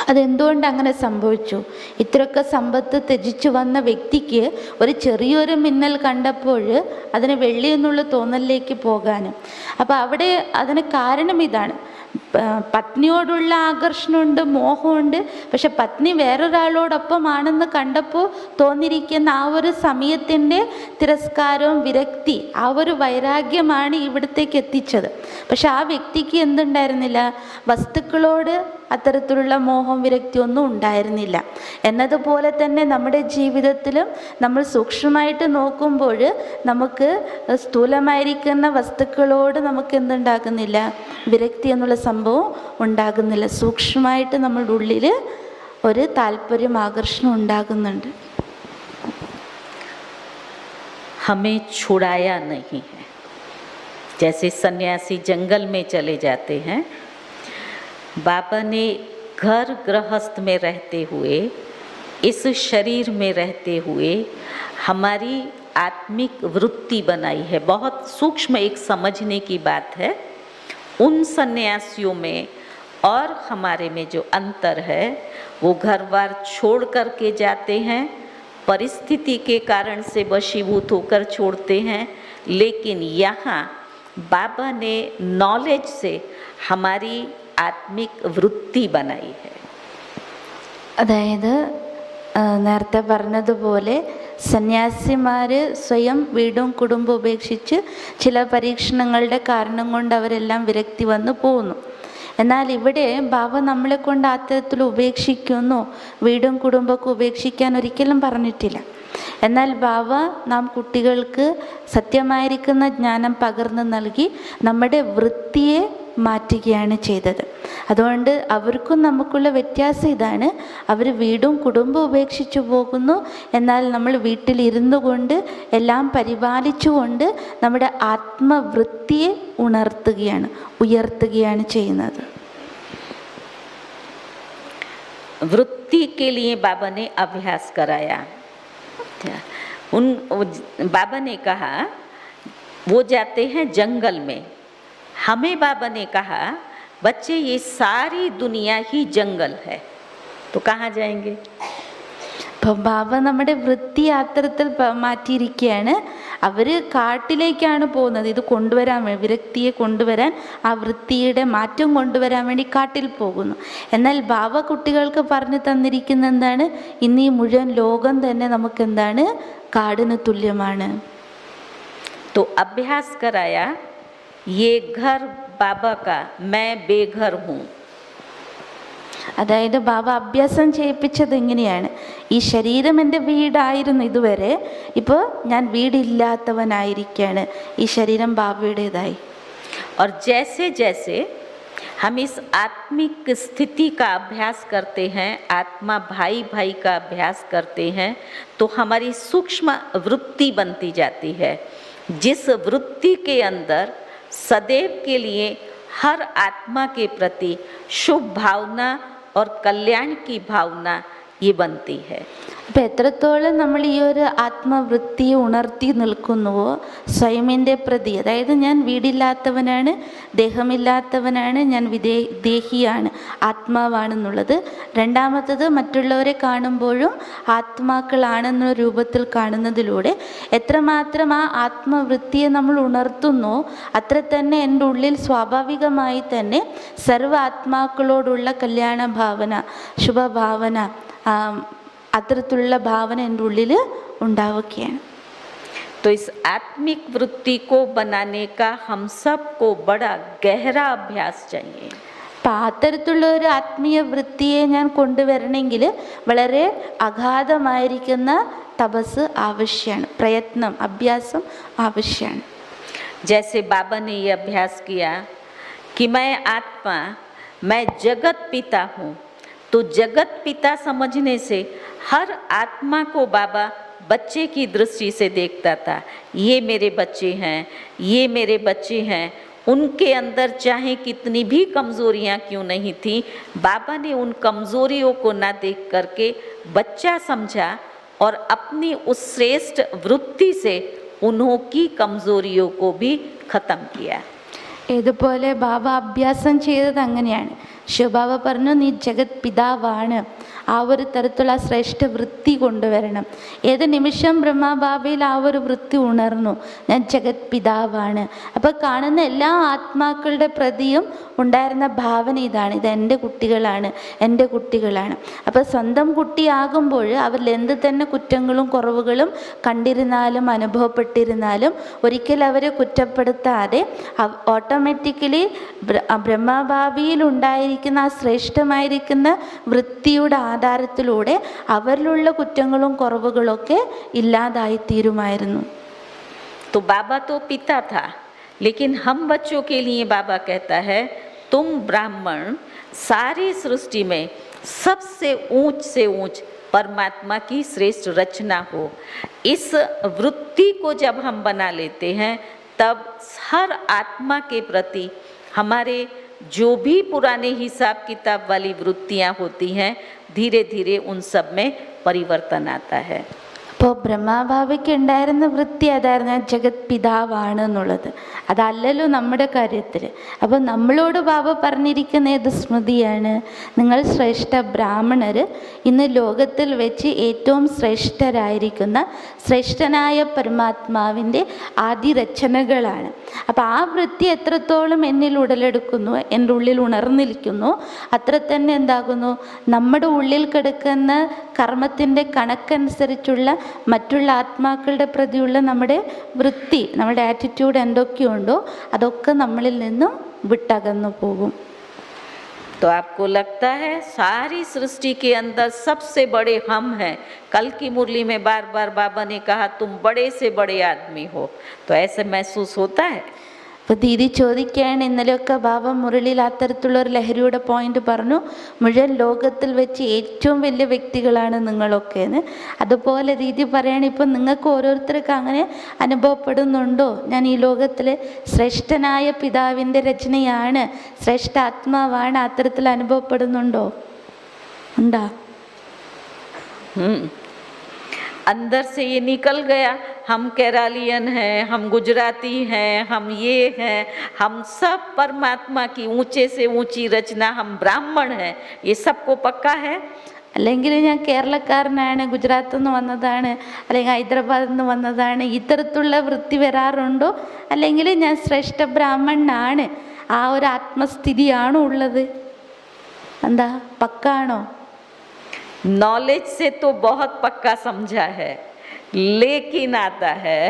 അതെന്തുകൊണ്ട് അങ്ങനെ സംഭവിച്ചു? ഇത്രയൊക്കെ സമ്പത്ത് ത്യജിച്ചു വന്ന വ്യക്തിക്ക് ഒരു ചെറിയൊരു മിന്നൽ കണ്ടപ്പോൾ അതിന് വെള്ളി എന്നുള്ള തോന്നലിലേക്ക് പോകാനും, അപ്പോൾ അവിടെ അതിന് കാരണം ഇതാണ്. പത്നിയോടുള്ള ആകർഷണമുണ്ട്, മോഹമുണ്ട്. പക്ഷെ പത്നി വേറൊരാളോടൊപ്പമാണെന്ന് കണ്ടപ്പോൾ തോന്നിയിരിക്കുന്ന ആ ഒരു സമയത്തിൻ്റെ തിരസ്കാരവും വിരക്തി, ആ ഒരു വൈരാഗ്യമാണ് ഇവിടത്തേക്ക് എത്തിച്ചത്. പക്ഷെ ആ വ്യക്തിക്ക് എന്തുണ്ടായിരുന്നില്ല? വസ്തുക്കളോട് അത്തരത്തിലുള്ള മോഹം, വിരക്തി ഒന്നും ഉണ്ടായിരുന്നില്ല. എന്നതുപോലെ തന്നെ നമ്മുടെ ജീവിതത്തിലും നമ്മൾ സൂക്ഷ്മമായിട്ട് നോക്കുമ്പോൾ നമുക്ക് സ്ഥൂലമായിരിക്കുന്ന വസ്തുക്കളോട് നമുക്ക് എന്തുണ്ടാകുന്നില്ല? വിരക്തി എന്നുള്ള സംഭവം ഉണ്ടാകുന്നില്ല. സൂക്ഷ്മമായിട്ട് നമ്മളുടെ ഉള്ളിൽ ഒരു താല്പര്യം, ആകർഷണം ഉണ്ടാകുന്നുണ്ട്. हमें छुड़ाया नहीं है। जैसे सन्यासी जंगल में चले जाते हैं, बाबा ने घर गृहस्थ में रहते हुए, इस शरीर में रहते हुए हमारी आत्मिक वृत्ति बनाई है। बहुत सूक्ष्म एक समझने की बात है। उन सन्यासियों में और हमारे में जो अंतर है, वो घर बार छोड़ कर के जाते हैं, परिस्थिति के कारण से वशीभूत होकर छोड़ते हैं, लेकिन यहाँ बाबा ने नॉलेज से हमारी आत्मिक वृत्ति बनाई है। അതായത് നേരത്തെ പറഞ്ഞതുപോലെ സന്യാസിമാർ സ്വയം വീടും കുടുംബം ഉപേക്ഷിച്ച് ചില പരീക്ഷണങ്ങളുടെ കാരണം കൊണ്ട് അവരെല്ലാം വിരക്തി വന്നു പോകുന്നു. എന്നാൽ ഇവിടെ ബാബ നമ്മളെ കൊണ്ട് അത്തരത്തിൽ ഉപേക്ഷിക്കുന്നു, വീടും കുടുംബമൊക്കെ ഉപേക്ഷിക്കാൻ ഒരിക്കലും പറഞ്ഞിട്ടില്ല. എന്നാൽ ബാബ നാം കുട്ടികൾക്ക് സത്യമായിരിക്കുന്ന ജ്ഞാനം പകർന്നു നൽകി നമ്മുടെ വൃത്തിയെ മാറ്റുകയാണ് ചെയ്തത്. അതുകൊണ്ട് അവർക്കും നമുക്കുള്ള വ്യത്യാസം ഇതാണ്. അവർ വീടും കുടുംബവും ഉപേക്ഷിച്ചു പോകുന്നു, എന്നാൽ നമ്മൾ വീട്ടിലിരുന്നു കൊണ്ട് എല്ലാം പരിപാലിച്ചുകൊണ്ട് നമ്മുടെ ആത്മവൃത്തിയെ ഉയർത്തുകയാണ് ചെയ്യുന്നത്. वृत्ति के लिए बाबा ने अभ्यास कराया। बाबा ने कहा वो जाते हैं जंगल में, हमें बाबा ने कहा बच्चे ये सारी दुनिया ही जंगल है, तो कहाँ जाएंगे? അപ്പോൾ ബാബ നമ്മുടെ വൃത്തി അത്തരത്തിൽ മാറ്റിയിരിക്കുകയാണ്. അവർ കാട്ടിലേക്കാണ് പോകുന്നത്. ഇത് കൊണ്ടുവരാൻ വിരക്തിയെ കൊണ്ടുവരാൻ, ആ വൃത്തിയുടെ മാറ്റം കൊണ്ടുവരാൻ വേണ്ടി കാട്ടിൽ പോകുന്നു. എന്നാൽ ബാബ കുട്ടികൾക്ക് പറഞ്ഞു തന്നിരിക്കുന്ന എന്താണ്? ഇന്ന് ഈ മുഴുവൻ ലോകം തന്നെ നമുക്ക് എന്താണ്? കാടിന് തുല്യമാണ്. तो अभ्यास कराया, ये घर बाबा का, मैं बेघर हूँ. അതായത് ബാബ അഭ്യാസം ചെയ്യിപ്പിച്ചത് എങ്ങനെയാണ്? ഈ ശരീരം എൻ്റെ വീടായിരുന്നു ഇതുവരെ, ഇപ്പോൾ ഞാൻ വീടില്ലാത്തവനായിരിക്കുകയാണ്. ഈ ശരീരം ബാബയുടേതായി. और जैसे जैसे हम इस आत्मिक स्थिति का अभ्यास करते हैं, आत्मा भाई भाई का अभ्यास करते हैं, तो हमारी सूक्ष्म वृत्ति बनती जाती है, जिस वृत्ति के अंदर सदैव के लिए हर आत्मा के प्रति शुभ भावना और कल्याण की भावना ये बनती है. അപ്പം എത്രത്തോളം നമ്മൾ ഈ ഒരു ആത്മവൃത്തിയെ ഉണർത്തി നിൽക്കുന്നുവോ സ്വയമിൻ്റെ പ്രതി, അതായത് ഞാൻ വീടില്ലാത്തവനാണ്, ദേഹമില്ലാത്തവനാണ്, ഞാൻ ദേഹിയാണ്, ആത്മാവാണെന്നുള്ളത്. രണ്ടാമത്തത് മറ്റുള്ളവരെ കാണുമ്പോഴും ആത്മാക്കളാണെന്ന രൂപത്തിൽ കാണുന്നതിലൂടെ എത്രമാത്രം ആ ആത്മവൃത്തിയെ നമ്മൾ ഉണർത്തുന്നോ അത്ര തന്നെ എൻ്റെ ഉള്ളിൽ സ്വാഭാവികമായി തന്നെ സർവ്വ ആത്മാക്കളോടുള്ള കല്യാണ ഭാവന, ശുഭഭാവന, അത്തരത്തിലുള്ള ഭാവന എൻ്റെ ഉള്ളിൽ ഉണ്ടാവുകയാണ്. तो इस आत्मिक वृत्ति को बनाने का हम सबको बड़ा गहरा अभ्यास चाहिए. അപ്പം അത്തരത്തിലുള്ള ഒരു ആത്മീയ വൃത്തിയെ ഞാൻ കൊണ്ടുവരണമെങ്കിൽ വളരെ അഗാധമായിരിക്കുന്ന തപസ് ആവശ്യമാണ്, പ്രയത്നം, അഭ്യാസം ആവശ്യമാണ്. जैसे बाबा ने ये अभ्यास किया कि मैं आत्मा, मैं जगत पिता हूँ, तो जगत पिता समझने से हर आत्मा को बाबा बच्चे की दृष्टि से देखता था. ये मेरे बच्चे हैं, ये मेरे बच्चे हैं. उनके अंदर चाहे कितनी भी कमज़ोरियाँ क्यों नहीं थी, बाबा ने उन कमज़ोरियों को ना देख करके बच्चा समझा और अपनी उस श्रेष्ठ वृत्ति से उन्होंने कमज़ोरियों को भी ख़त्म किया. ഇതുപോലെ ബാബ അഭ്യാസം ചെയ്തത് അങ്ങനെയാണ്. ശിവബാബ പറഞ്ഞു, നീ ജഗത് പിതാവാണ്, ആ ഒരു തരത്തിലുള്ള ശ്രേഷ്ഠ വൃത്തി കൊണ്ടുവരണം. ഏത് നിമിഷം ബ്രഹ്മബാബയിൽ ആ ഒരു വൃത്തി ഉണർന്നു, ഞാൻ ജഗത് പിതാവാണ്. അപ്പോൾ കാണുന്ന എല്ലാ ആത്മാക്കളുടെ പ്രതിയും ഉണ്ടായിരുന്ന ഭാവന ഇതാണ്, ഇത് എൻ്റെ കുട്ടികളാണ്, എൻ്റെ കുട്ടികളാണ്. അപ്പോൾ സ്വന്തം കുട്ടിയാകുമ്പോൾ അവരിൽ എന്ത് തന്നെ കുറ്റങ്ങളും കുറവുകളും കണ്ടിരുന്നാലും അനുഭവപ്പെട്ടിരുന്നാലും ഒരിക്കലും അവരെ കുറ്റപ്പെടുത്താതെ ഓട്ടോമാറ്റിക്കലി ബ്രഹ്മബാബിയിൽ ഉണ്ടായിരിക്കുന്ന ആ ശ്രേഷ്ഠമായിരിക്കുന്ന വൃത്തിയുടെ ആധാരത്തിലൂടെ അവരിലുള്ള കുറ്റങ്ങളും കുറവുകളൊക്കെ ഇല്ലാതായിത്തീരുമായിരുന്നു. तो बाबा तो पिता था, लेकिन हम बच्चों के लिए बाबा कहता है, तुम ब्राह्मण सारी सृष्टि में सबसे ऊंच से ऊंच परमात्मा की श्रेष्ठ रचना हो. इस वृत्ति को जब हम बना लेते हैं, तब हर आत्मा के प्रति हमारे जो भी पुराने हिसाब किताब वाली वृत्तियाँ होती हैं, धीरे धीरे उन सब में परिवर्तन आता है. അപ്പോൾ ബ്രഹ്മബാബയ്ക്ക് ഉണ്ടായിരുന്ന വൃത്തി അതായിരുന്നു, ജഗത് പിതാവാണ് എന്നുള്ളത്. അതല്ലല്ലോ നമ്മുടെ കാര്യത്തിൽ. അപ്പോൾ നമ്മളോട് ബാബ പറഞ്ഞിരിക്കുന്ന ഏത് സ്മൃതിയാണ്? നിങ്ങൾ ശ്രേഷ്ഠ ബ്രാഹ്മണർ ഇന്ന് ലോകത്തിൽ വെച്ച് ഏറ്റവും ശ്രേഷ്ഠരായിരിക്കുന്ന ശ്രേഷ്ഠനായ പരമാത്മാവിൻ്റെ ആദിരചനകളാണ്. അപ്പോൾ ആ വൃത്തി എത്രത്തോളം എന്നിൽ ഉടലെടുക്കുന്നു, എൻ്റെ ഉള്ളിൽ ഉണർന്നിരിക്കുന്നു, അത്ര തന്നെ എന്താകുന്നു, നമ്മുടെ ഉള്ളിൽ കിടക്കുന്ന കർമ്മത്തിൻ്റെ കണക്കനുസരിച്ചുള്ള മറ്റുള്ള ആത്മാക്കളുടെ പ്രതിയുള്ള നമ്മുടെ വൃത്തി, നമ്മുടെ ആറ്റിറ്റ്യൂഡ് എന്തൊക്കെയുണ്ടോ അതൊക്കെ നമ്മളിൽ നിന്നും വിട്ടകന്നു പോകും. तो आपको लगता है सारी सृष्टि के अंदर सबसे बड़े हम हैं? कल की मुरली में बार बार बाबा ने कहा तुम बड़े से बड़े आदमी हो, तो ऐसे महसूस होता है? അപ്പോൾ ദീദി ചോദിക്കുകയാണ്, ഇന്നലെയൊക്കെ ബാബ മുരളിയിൽ അത്തരത്തിലുള്ള ഒരു ലഹരിയുടെ പോയിന്റ് പറഞ്ഞു, മുഴുവൻ ലോകത്തിൽ വെച്ച് ഏറ്റവും വലിയ വ്യക്തികളാണ് നിങ്ങളൊക്കെ എന്ന്. അതുപോലെ ദീദി പറയാണ്, ഇപ്പം നിങ്ങൾക്ക് ഓരോരുത്തർക്ക് അങ്ങനെ അനുഭവപ്പെടുന്നുണ്ടോ? ഞാൻ ഈ ലോകത്തിലെ ശ്രേഷ്ഠനായ പിതാവിൻ്റെ രചനയാണ്, ശ്രേഷ്ഠ ആത്മാവാണ്, അത്തരത്തിൽ അനുഭവപ്പെടുന്നുണ്ടോ? ഉണ്ടാ? अंदर से ये निकल गया, हम केरलियन हैं, हम गुजराती हैं, हम ये हैं, हम सब परमात्मा की ऊंचे से ऊंची रचना, हम ब्राह्मण हैं, ये सबको पक्का है. അല്ലെങ്കിൽ ഞാൻ കേരളക്കാരനാണ്, ഗുജറാത്തിൽ നിന്ന് വന്നതാണ്, അല്ലെങ്കിൽ ഹൈദരാബാദിൽ നിന്ന് വന്നതാണ്, ഇത്തരത്തിലുള്ള വൃത്തി വരാറുണ്ടോ? അല്ലെങ്കിൽ ഞാൻ ശ്രേഷ്ഠ ബ്രാഹ്മണനാണ്, ആ ഒരു ആത്മസ്ഥിതിയാണോ ഉള്ളത്? എന്താ പക്കാണോ? नॉलेज से तो बहुत पक्का समझा है, लेकिन आता है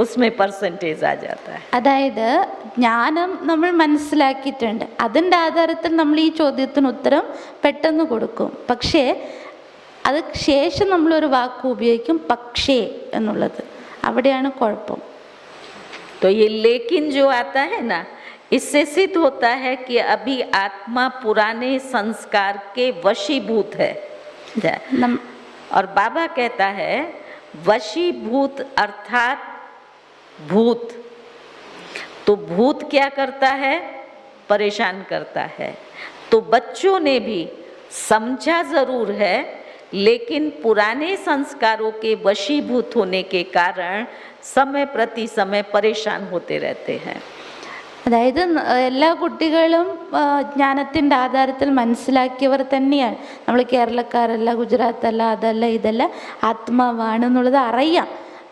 उसमें परसेंटेज आ जाता है. അതായത് ജ്ഞാനം നമ്മൾ മനസ്സിലാക്കിയിട്ടുണ്ട്, അതിൻ്റെ ആധാരത്തിൽ നമ്മൾ ഈ ചോദ്യത്തിന് ഉത്തരം പെട്ടെന്ന് കൊടുക്കും. പക്ഷേ അത് ശേഷം നമ്മളൊരു വാക്ക് ഉപയോഗിക്കും, പക്ഷേ എന്നുള്ളത്. അവിടെയാണ് കുഴപ്പം. तो ये लेकिन जो आता है ना, इससे सिद्ध होता है कि अभी आत्मा पुराने संस्कार के वशीभूत है. और बाबा कहता है वशीभूत अर्थात भूत. तो भूत क्या करता है? परेशान करता है. तो बच्चों ने भी समझा जरूर है, लेकिन पुराने संस्कारों के वशीभूत होने के कारण समय प्रति समय परेशान होते रहते हैं. അതായത് എല്ലാ കുട്ടികളും ജ്ഞാനത്തിൻ്റെ ആധാരത്തിൽ മനസ്സിലാക്കിയവർ തന്നെയാണ്. നമ്മൾ കേരളക്കാരല്ല, ഗുജറാത്തല്ല, അതല്ല ഇതല്ല, ആത്മാവാണെന്നുള്ളത് അറിയാം.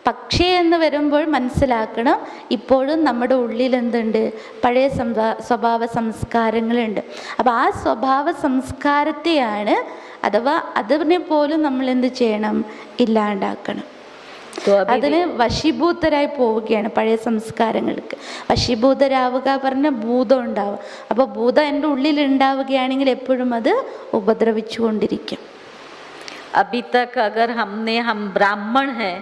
പക്ഷേ എന്ന് വരുമ്പോൾ മനസ്സിലാക്കണം, ഇപ്പോഴും നമ്മുടെ ഉള്ളിൽ എന്തുണ്ട്? പഴയ സ്വഭാവ സംസ്കാരങ്ങളുണ്ട്. അപ്പോൾ ആ സ്വഭാവ സംസ്കാരത്തെയാണ്, അഥവാ അതിനെ പോലും നമ്മൾ എന്ത് ചെയ്യണം? ഇല്ലാണ്ടാക്കണം. അതിന് വശീഭൂതരായി പോവുകയാണ്. പഴയ സംസ്കാരങ്ങൾക്ക് വശീഭൂതരാവുക പറഞ്ഞ ഭൂതം ഉണ്ടാവുക. അപ്പോൾ ഭൂതം എൻ്റെ ഉള്ളിൽ ഉണ്ടാവുകയാണെങ്കിൽ എപ്പോഴും അത് ഉപദ്രവിച്ചു കൊണ്ടിരിക്കും. अभी तक अगर हम ब्राह्मण हैं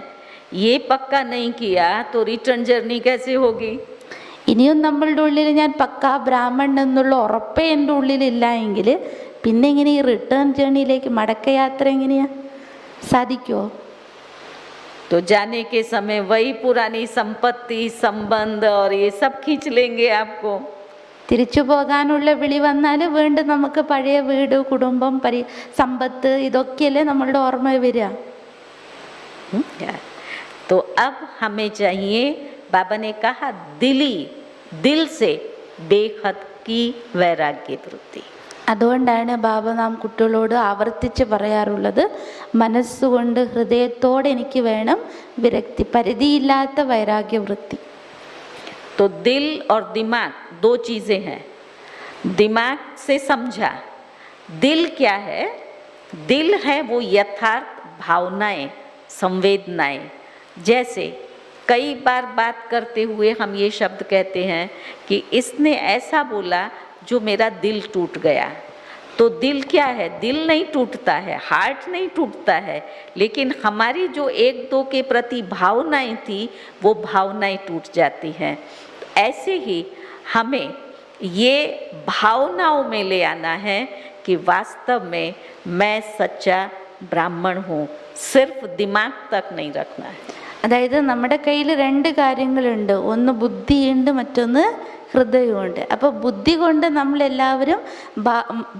ये पक्का नहीं किया तो रिटर्न जर्नी कैसे होगी? ഇനിയും നമ്മളുടെ ഉള്ളിൽ ഞാൻ പക്കാ ബ്രാഹ്മണൻ എന്നുള്ള ഉറപ്പേ എൻ്റെ ഉള്ളിലില്ല എങ്കിൽ പിന്നെ എങ്ങനെ ഈ റിട്ടേൺ ജേണിയിലേക്ക് മടക്കയാത്ര എങ്ങനെയാ സാധിക്കുമോ? तो जाने के समय वही पुरानी संपत्ति, संबंध और ये सब खींच लेंगे आपको. തിരിച്ചു പോകാനുള്ള വിളി വന്നാൽ വീണ്ടും നമുക്ക് പഴയ വീട്, കുടുംബം, സമ്പത്ത്, ഇതൊക്കെയല്ലേ നമ്മളുടെ ഓർമ്മ വരിക. तो अब हमें चाहिए, बाबा ने कहा दिल से बेहद की वैराग्य वृत्ति. അതുകൊണ്ടാണ് ബാബ നാം കുട്ടികളോട് ആവർത്തിച്ച് പറയാറുള്ളത്, മനസ്സുകൊണ്ട് ഹൃദയത്തോടെ എനിക്ക് വേണം വിരക്തി, പരിധിയില്ലാത്ത വൈരാഗ്യവൃത്തി. तो दिल और दिमाग दो चीज़ें हैं. दिमाग से समझा, दिल क्या है? दिल है वो यथार्थ भावनाएं, संवेदनाएं. जैसे कई बार बात करते हुए हम ये शब्द कहते हैं कि इसने ऐसा बोला जो मेरा दिल टूट गया. तो दिल क्या है? दिल नहीं टूटता है, हार्ट नहीं टूटता है, लेकिन हमारी जो एक दो के प्रति भावनाएं थी वो भावनाएं टूट जाती हैं. ऐसे ही हमें ये भावनाओं में ले आना है कि वास्तव में मैं सच्चा ब्राह्मण हूँ. सिर्फ दिमाग तक नहीं रखना है. അതായത് നമ്മുടെ കയ്യിൽ രണ്ട് കാര്യങ്ങളുണ്ട്, ഒന്ന് ബുദ്ധിയുണ്ട്, മറ്റൊന്ന് ഹൃദയമുണ്ട്. അപ്പോൾ ബുദ്ധി കൊണ്ട് നമ്മളെല്ലാവരും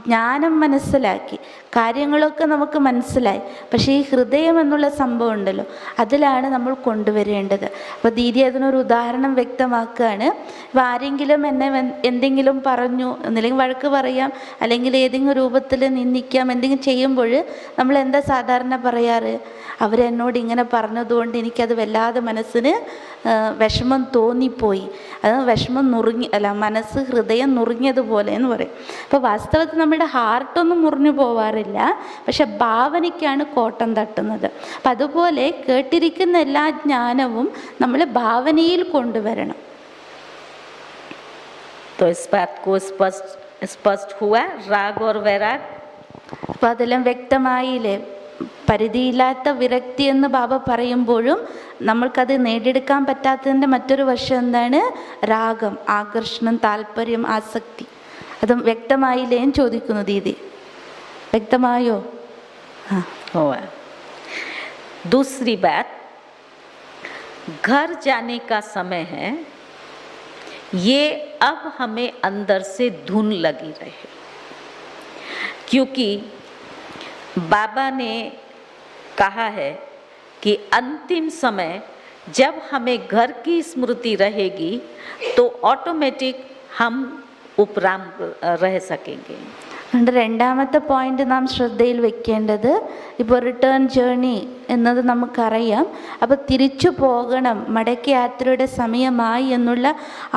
ജ്ഞാനം മനസ്സിലാക്കി, കാര്യങ്ങളൊക്കെ നമുക്ക് മനസ്സിലായി. പക്ഷേ ഈ ഹൃദയം എന്നുള്ള സംഭവം ഉണ്ടല്ലോ, അതിലാണ് നമ്മൾ കൊണ്ടുവരേണ്ടത്. അപ്പോൾ ദീദി അതിനൊരു ഉദാഹരണം വ്യക്തമാക്കുകയാണ്. ഇപ്പോൾ ആരെങ്കിലും എന്നെ എന്തെങ്കിലും പറഞ്ഞു, ഒന്നില്ലെങ്കിൽ വഴക്ക് പറയാം, അല്ലെങ്കിൽ ഏതെങ്കിലും രൂപത്തിൽ നിന്ദിക്കാം, എന്തെങ്കിലും ചെയ്യുമ്പോൾ നമ്മൾ എന്താ സാധാരണ പറയാറ്? അവരെന്നോട് ഇങ്ങനെ പറഞ്ഞതുകൊണ്ട് എനിക്കത് വല്ലാതെ മനസ്സിന് വിഷമം തോന്നിപ്പോയി, അത് വിഷമം മനസ്സ് ഹൃദയം നുറുങ്ങിയതുപോലെ എന്ന് പറയും. അപ്പോൾ വാസ്തവത്തിൽ നമ്മുടെ ഹാർട്ടൊന്നും മുറിഞ്ഞു പോവാറില്ല, പക്ഷെ ഭാവനയ്ക്കാണ് കോട്ടം തട്ടുന്നത്. അപ്പം അതുപോലെ കേട്ടിരിക്കുന്ന എല്ലാ ജ്ഞാനവും നമ്മൾ ഭാവനയിൽ കൊണ്ടുവരണം. तो इस बात को स्पष्ट हुआ राग और वैराग. അപ്പോൾ അതെല്ലാം വ്യക്തമായില്ലേ? പരിധിയില്ലാത്ത വിരക്തി എന്ന് ബാബ പറയുമ്പോഴും നമ്മൾക്കത് നേടിയെടുക്കാൻ പറ്റാത്തതിൻ്റെ മറ്റൊരു വശം എന്താണ്? രാഗം, ആകർഷണം, താല്പര്യം, ആസക്തി. അതും വ്യക്തമായില്ലേ എന്ന് ചോദിക്കുന്നു ദീദി. വ്യക്തമായോ? हुआ. दूसरी बात, घर जाने का समय है, ये अब हमें अंदर से धुन लगी रहे, क्योंकि बाबा ने कहा है कि अंतिम समय जब हमें घर की स्मृति रहेगी तो ऑटोमेटिक हम उपराम रह सकेंगे. അതുകൊണ്ട് രണ്ടാമത്തെ പോയിന്റ് നാം ശ്രദ്ധയിൽ വെക്കേണ്ടത്, ഇപ്പോൾ റിട്ടേൺ ജേർണി എന്നത് നമുക്കറിയാം. അപ്പോൾ തിരിച്ചു പോകണം, മടക്ക യാത്രയുടെ സമയമായി എന്നുള്ള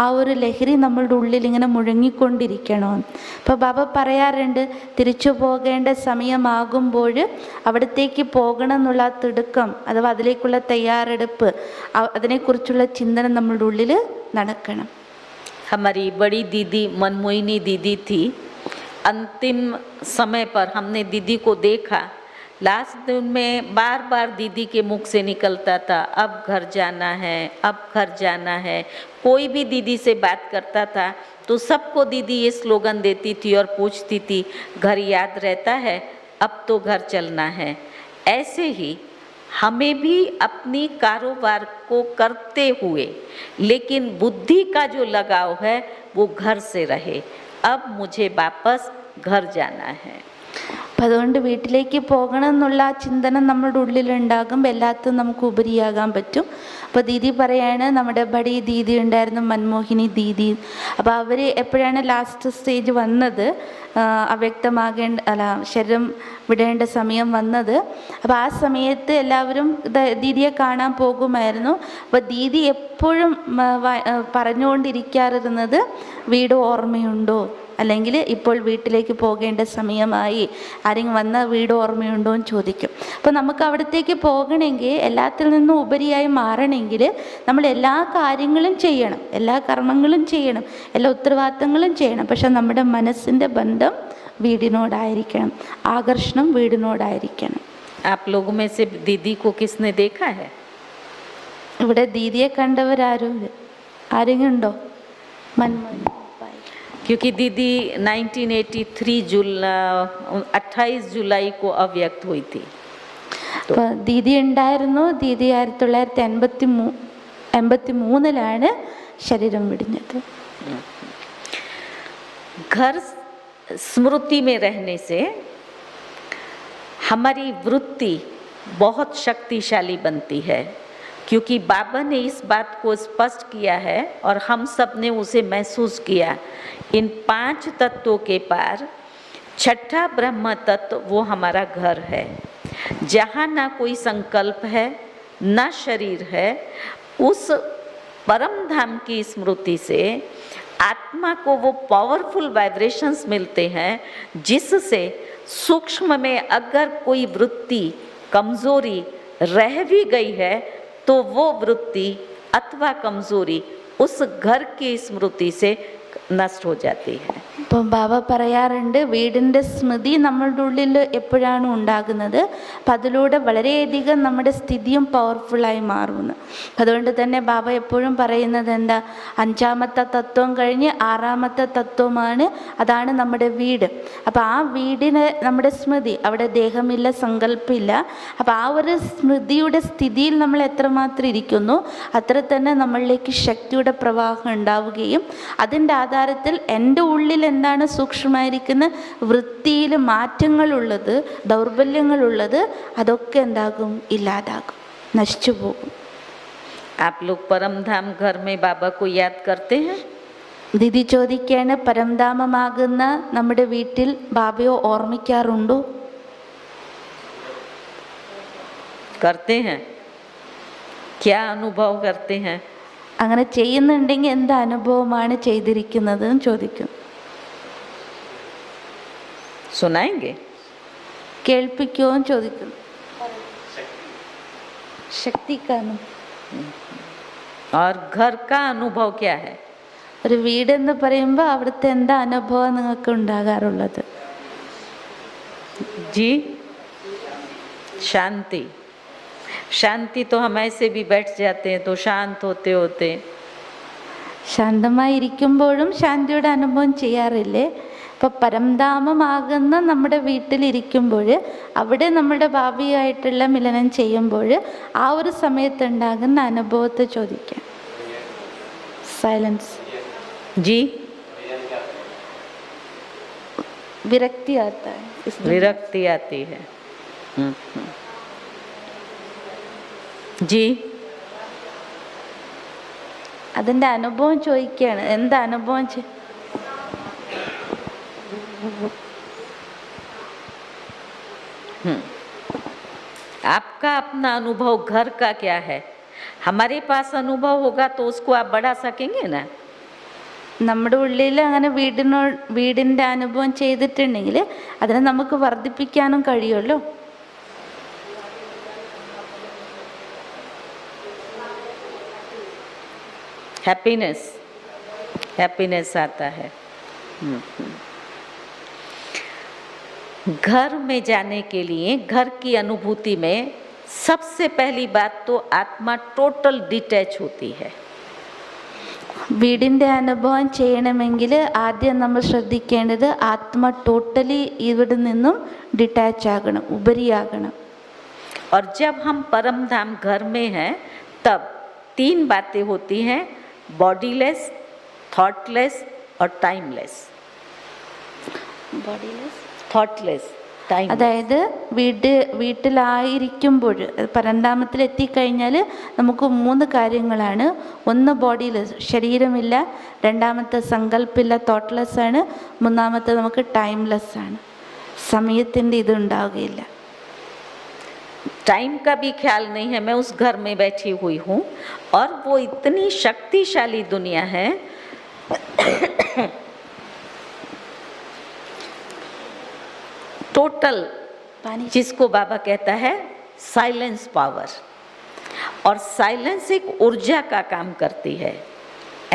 ആ ഒരു ലഹരി നമ്മളുടെ ഉള്ളിൽ ഇങ്ങനെ മുഴങ്ങിക്കൊണ്ടിരിക്കണം. അപ്പോൾ ബാബ പറയാറുണ്ട്, തിരിച്ചു പോകേണ്ട സമയമാകുമ്പോൾ അവിടത്തേക്ക് പോകണം എന്നുള്ള ആ തിടുക്കം അഥവാ അതിലേക്കുള്ള തയ്യാറെടുപ്പ്, അതിനെക്കുറിച്ചുള്ള ചിന്തനം നമ്മളുടെ ഉള്ളിൽ നടക്കണം. हमारी बड़ी दीदी मनमोहिनी दीदी थी. अंतिम समय पर हमने दीदी को देखा. लास्ट दिन में बार बार दीदी के मुख से निकलता था, अब घर जाना है, अब घर जाना है. कोई भी दीदी से बात करता था तो सबको दीदी ये स्लोगन देती थी और पूछती थी, घर याद रहता है, अब तो घर चलना है. ऐसे ही हमें भी अपनी कारोबार को करते हुए लेकिन बुद्धि का जो लगाव है वो घर से रहे. अब मुझे वापस घर जाना है. അപ്പം അതുകൊണ്ട് വീട്ടിലേക്ക് പോകണം എന്നുള്ള ആ ചിന്തനം നമ്മുടെ ഉള്ളിലുണ്ടാകുമ്പോൾ എല്ലാത്തും നമുക്ക് ഉപരിയാകാൻ പറ്റും. അപ്പോൾ ദീദി പറയാണ്, നമ്മുടെ ബടി ദീദി ഉണ്ടായിരുന്നു, മൻമോഹിനി ദീദി. അപ്പോൾ അവർ എപ്പോഴാണ് ലാസ്റ്റ് സ്റ്റേജ് വന്നത്, ശരീരം വിടേണ്ട സമയം വന്നത്. അപ്പോൾ ആ സമയത്ത് എല്ലാവരും ദീദിയെ കാണാൻ പോകുമായിരുന്നു. അപ്പോൾ ദീദി എപ്പോഴും പറഞ്ഞുകൊണ്ടിരിക്കാറുള്ളത്, വീട് ഓർമ്മയുണ്ടോ, അല്ലെങ്കിൽ ഇപ്പോൾ വീട്ടിലേക്ക് പോകേണ്ട സമയമായി, ആരെങ്കിലും വന്ന വീട് ഓർമ്മയുണ്ടോ എന്ന് ചോദിക്കും. അപ്പോൾ നമുക്ക് അവിടത്തേക്ക് പോകണമെങ്കിൽ, എല്ലാത്തിൽ നിന്നും ഉപരിയായി മാറണമെങ്കിൽ നമ്മൾ എല്ലാ കാര്യങ്ങളും ചെയ്യണം, എല്ലാ കർമ്മങ്ങളും ചെയ്യണം, എല്ലാ ഉത്തരവാദിത്തങ്ങളും ചെയ്യണം. പക്ഷെ നമ്മുടെ മനസ്സിൻ്റെ ബന്ധം വീടിനോടായിരിക്കണം, ആകർഷണം വീടിനോടായിരിക്കണം. आप लोगों में से दीदी को किसने देखा है? ഇവിടെ ദീദിയെ കണ്ടവരാരും ആരെങ്കിലും ഉണ്ടോ? മൻമോഹൻ. क्योंकि दीदी 28 जुलाई को अव्यक्त हुई थी. അപ്പോൾ ദീദി ഉണ്ടായിരുന്നു. ദീദി 1983 ശരീരം വിടിഞ്ഞത്. घर स्मृति में रहने से हमारी वृत्ति बहुत शक्तिशाली बनती है, क्योंकि बाबा ने इस बात को स्पष्ट किया है और हम सब ने उसे महसूस किया. इन 5 तत्वों के पार छठा ब्रह्म तत्व वो हमारा घर है, जहाँ ना कोई संकल्प है, ना शरीर है. उस परम धाम की स्मृति से आत्मा को वो पावरफुल वाइब्रेशंस मिलते हैं, जिससे सूक्ष्म में अगर कोई वृत्ति कमजोरी रह भी गई है तो वो वृत्ति अथवा कमजोरी उस घर की स्मृति से नष्ट हो जाती है. ഇപ്പം ബാബ പറയാറുണ്ട്, വീടിൻ്റെ സ്മൃതി നമ്മളുടെ ഉള്ളിൽ എപ്പോഴാണ് ഉണ്ടാകുന്നത്, അപ്പം അതിലൂടെ വളരെയധികം നമ്മുടെ സ്ഥിതിയും പവർഫുള്ളായി മാറുന്നു. അതുകൊണ്ട് തന്നെ ബാബ എപ്പോഴും പറയുന്നത് എന്താ, 5ാമത്തെ തത്വം കഴിഞ്ഞ് 6ാമത്തെ തത്വമാണ്, അതാണ് നമ്മുടെ വീട്. അപ്പോൾ ആ വീടിന് നമ്മുടെ സ്മൃതി, അവിടെ ദേഹമില്ല, സങ്കല്പമില്ല. അപ്പോൾ ആ ഒരു സ്മൃതിയുടെ സ്ഥിതിയിൽ നമ്മൾ എത്രമാത്രം ഇരിക്കുന്നു, അത്ര തന്നെ നമ്മളിലേക്ക് ശക്തിയുടെ പ്രവാഹം ഉണ്ടാവുകയും അതിൻ്റെ ആധാരത്തിൽ എൻ്റെ ഉള്ളിൽ എന്താണ് സൂക്ഷ്മമായിരിക്കുന്ന വൃത്തിയിൽ മാറ്റങ്ങളുള്ളത്, ദൗർബല്യങ്ങളുള്ളത്, അതൊക്കെ എന്താകും, ഇല്ലാതാകും, നശിച്ചു പോകും. आप लोग परम धाम घर में बाबा को याद करते हैं? ദീദി ചോദിക്കുകയാണ്, പരംധാമമാകുന്ന നമ്മുടെ വീട്ടിൽ ബാബയോ ഓർമ്മിക്കാറുണ്ടോ? करते हैं. क्या अनुभव करते हैं? അങ്ങനെ ചെയ്യുന്നുണ്ടെങ്കിൽ എന്ത് അനുഭവമാണ് ചെയ്തിരിക്കുന്നത് എന്ന് ചോദിക്കും. सुनाएंगे? കേൾപ്പിക്കുമോ എന്ന് ചോദിക്കും. ശക്തി കാണും. और घर का अनुभव क्या है? ഒരു വീടെന്ന് പറയുമ്പോൾ അവിടുത്തെ എന്താ അനുഭവം നിങ്ങൾക്ക് ഉണ്ടാകാറുള്ളത്? जी, शांति. शांति तो हम ऐसे भी बैठ जाते हैं तो शांत होते होते. ശാന്തമായി ഇരിക്കുമ്പോഴും ശാന്തിയുടെ അനുഭവം ചെയ്യാറില്ലേ? ഇപ്പം പരംധാമമാകുന്ന നമ്മുടെ വീട്ടിലിരിക്കുമ്പോൾ, അവിടെ നമ്മുടെ ഭാവിയായിട്ടുള്ള മിലനം ചെയ്യുമ്പോൾ ആ ഒരു സമയത്തുണ്ടാകുന്ന അനുഭവത്തെ ചോദിക്കാം. സൈലൻസ്. जी, विरक्ति आता है. विरक्ति आती है. जी, അതിൻ്റെ അനുഭവം ചോദിക്കുകയാണ്. എന്താ അനുഭവം? आपका अपना अनुभव घर का क्या है? हमारे पास अनुभव होगा तो उसको आप बढ़ा सकेंगे ना. നമ്മുടെ ഉള്ളിൽ അങ്ങനെ വീടിൻ്റെ അനുഭവം ചെയ്തിട്ടുണ്ടെങ്കിൽ അതിനെ നമുക്ക് വർദ്ധിപ്പിക്കാനും കഴിയുമല്ലോ. हैप्पीनेस आता है. घर में जाने के लिए, घर की अनुभूति में सबसे पहली बात तो आत्मा टोटल डिटैच होती है. വീടിൻ്റെ അനുഭവം ചെയ്യണമെങ്കിൽ ആദ്യം നമ്മൾ ശ്രദ്ധിക്കേണ്ടത് ആത്മ ടോട്ടലി ഇവിടെ നിന്നും ഡിറ്റാച്ച് ആകണം, ഉപരിയാകണം. और जब हम परम धाम घर में हैं तब 3 बातें होती हैं: बॉडीलेस, थॉटलेस और टाइमलेस. Thoughtless, time. അതായത് വീട്ടിലായിരിക്കുമ്പോൾ പരന്താമത്തിൽ എത്തിക്കഴിഞ്ഞാൽ നമുക്ക് 3 കാര്യങ്ങളാണ്. ഒന്ന് ബോഡിലെസ്, ശരീരമില്ല. രണ്ടാമത്തെ സങ്കല്പില്ല, തോട്ട്ലെസ് ആണ്. മൂന്നാമത്തെ നമുക്ക് ടൈംലെസ് ആണ്, സമയത്തിൻ്റെ ഇത് ഉണ്ടാവുകയില്ല. टाइम का भी ख्याल नहीं है. मैं उस घर में बैठी हुई हूँ और वो इतनी शक्तिशाली दुनिया है. टोटल, जिसको बाबा कहता है साइलेंस पावर. और साइलेंस एक ऊर्जा का काम करती है,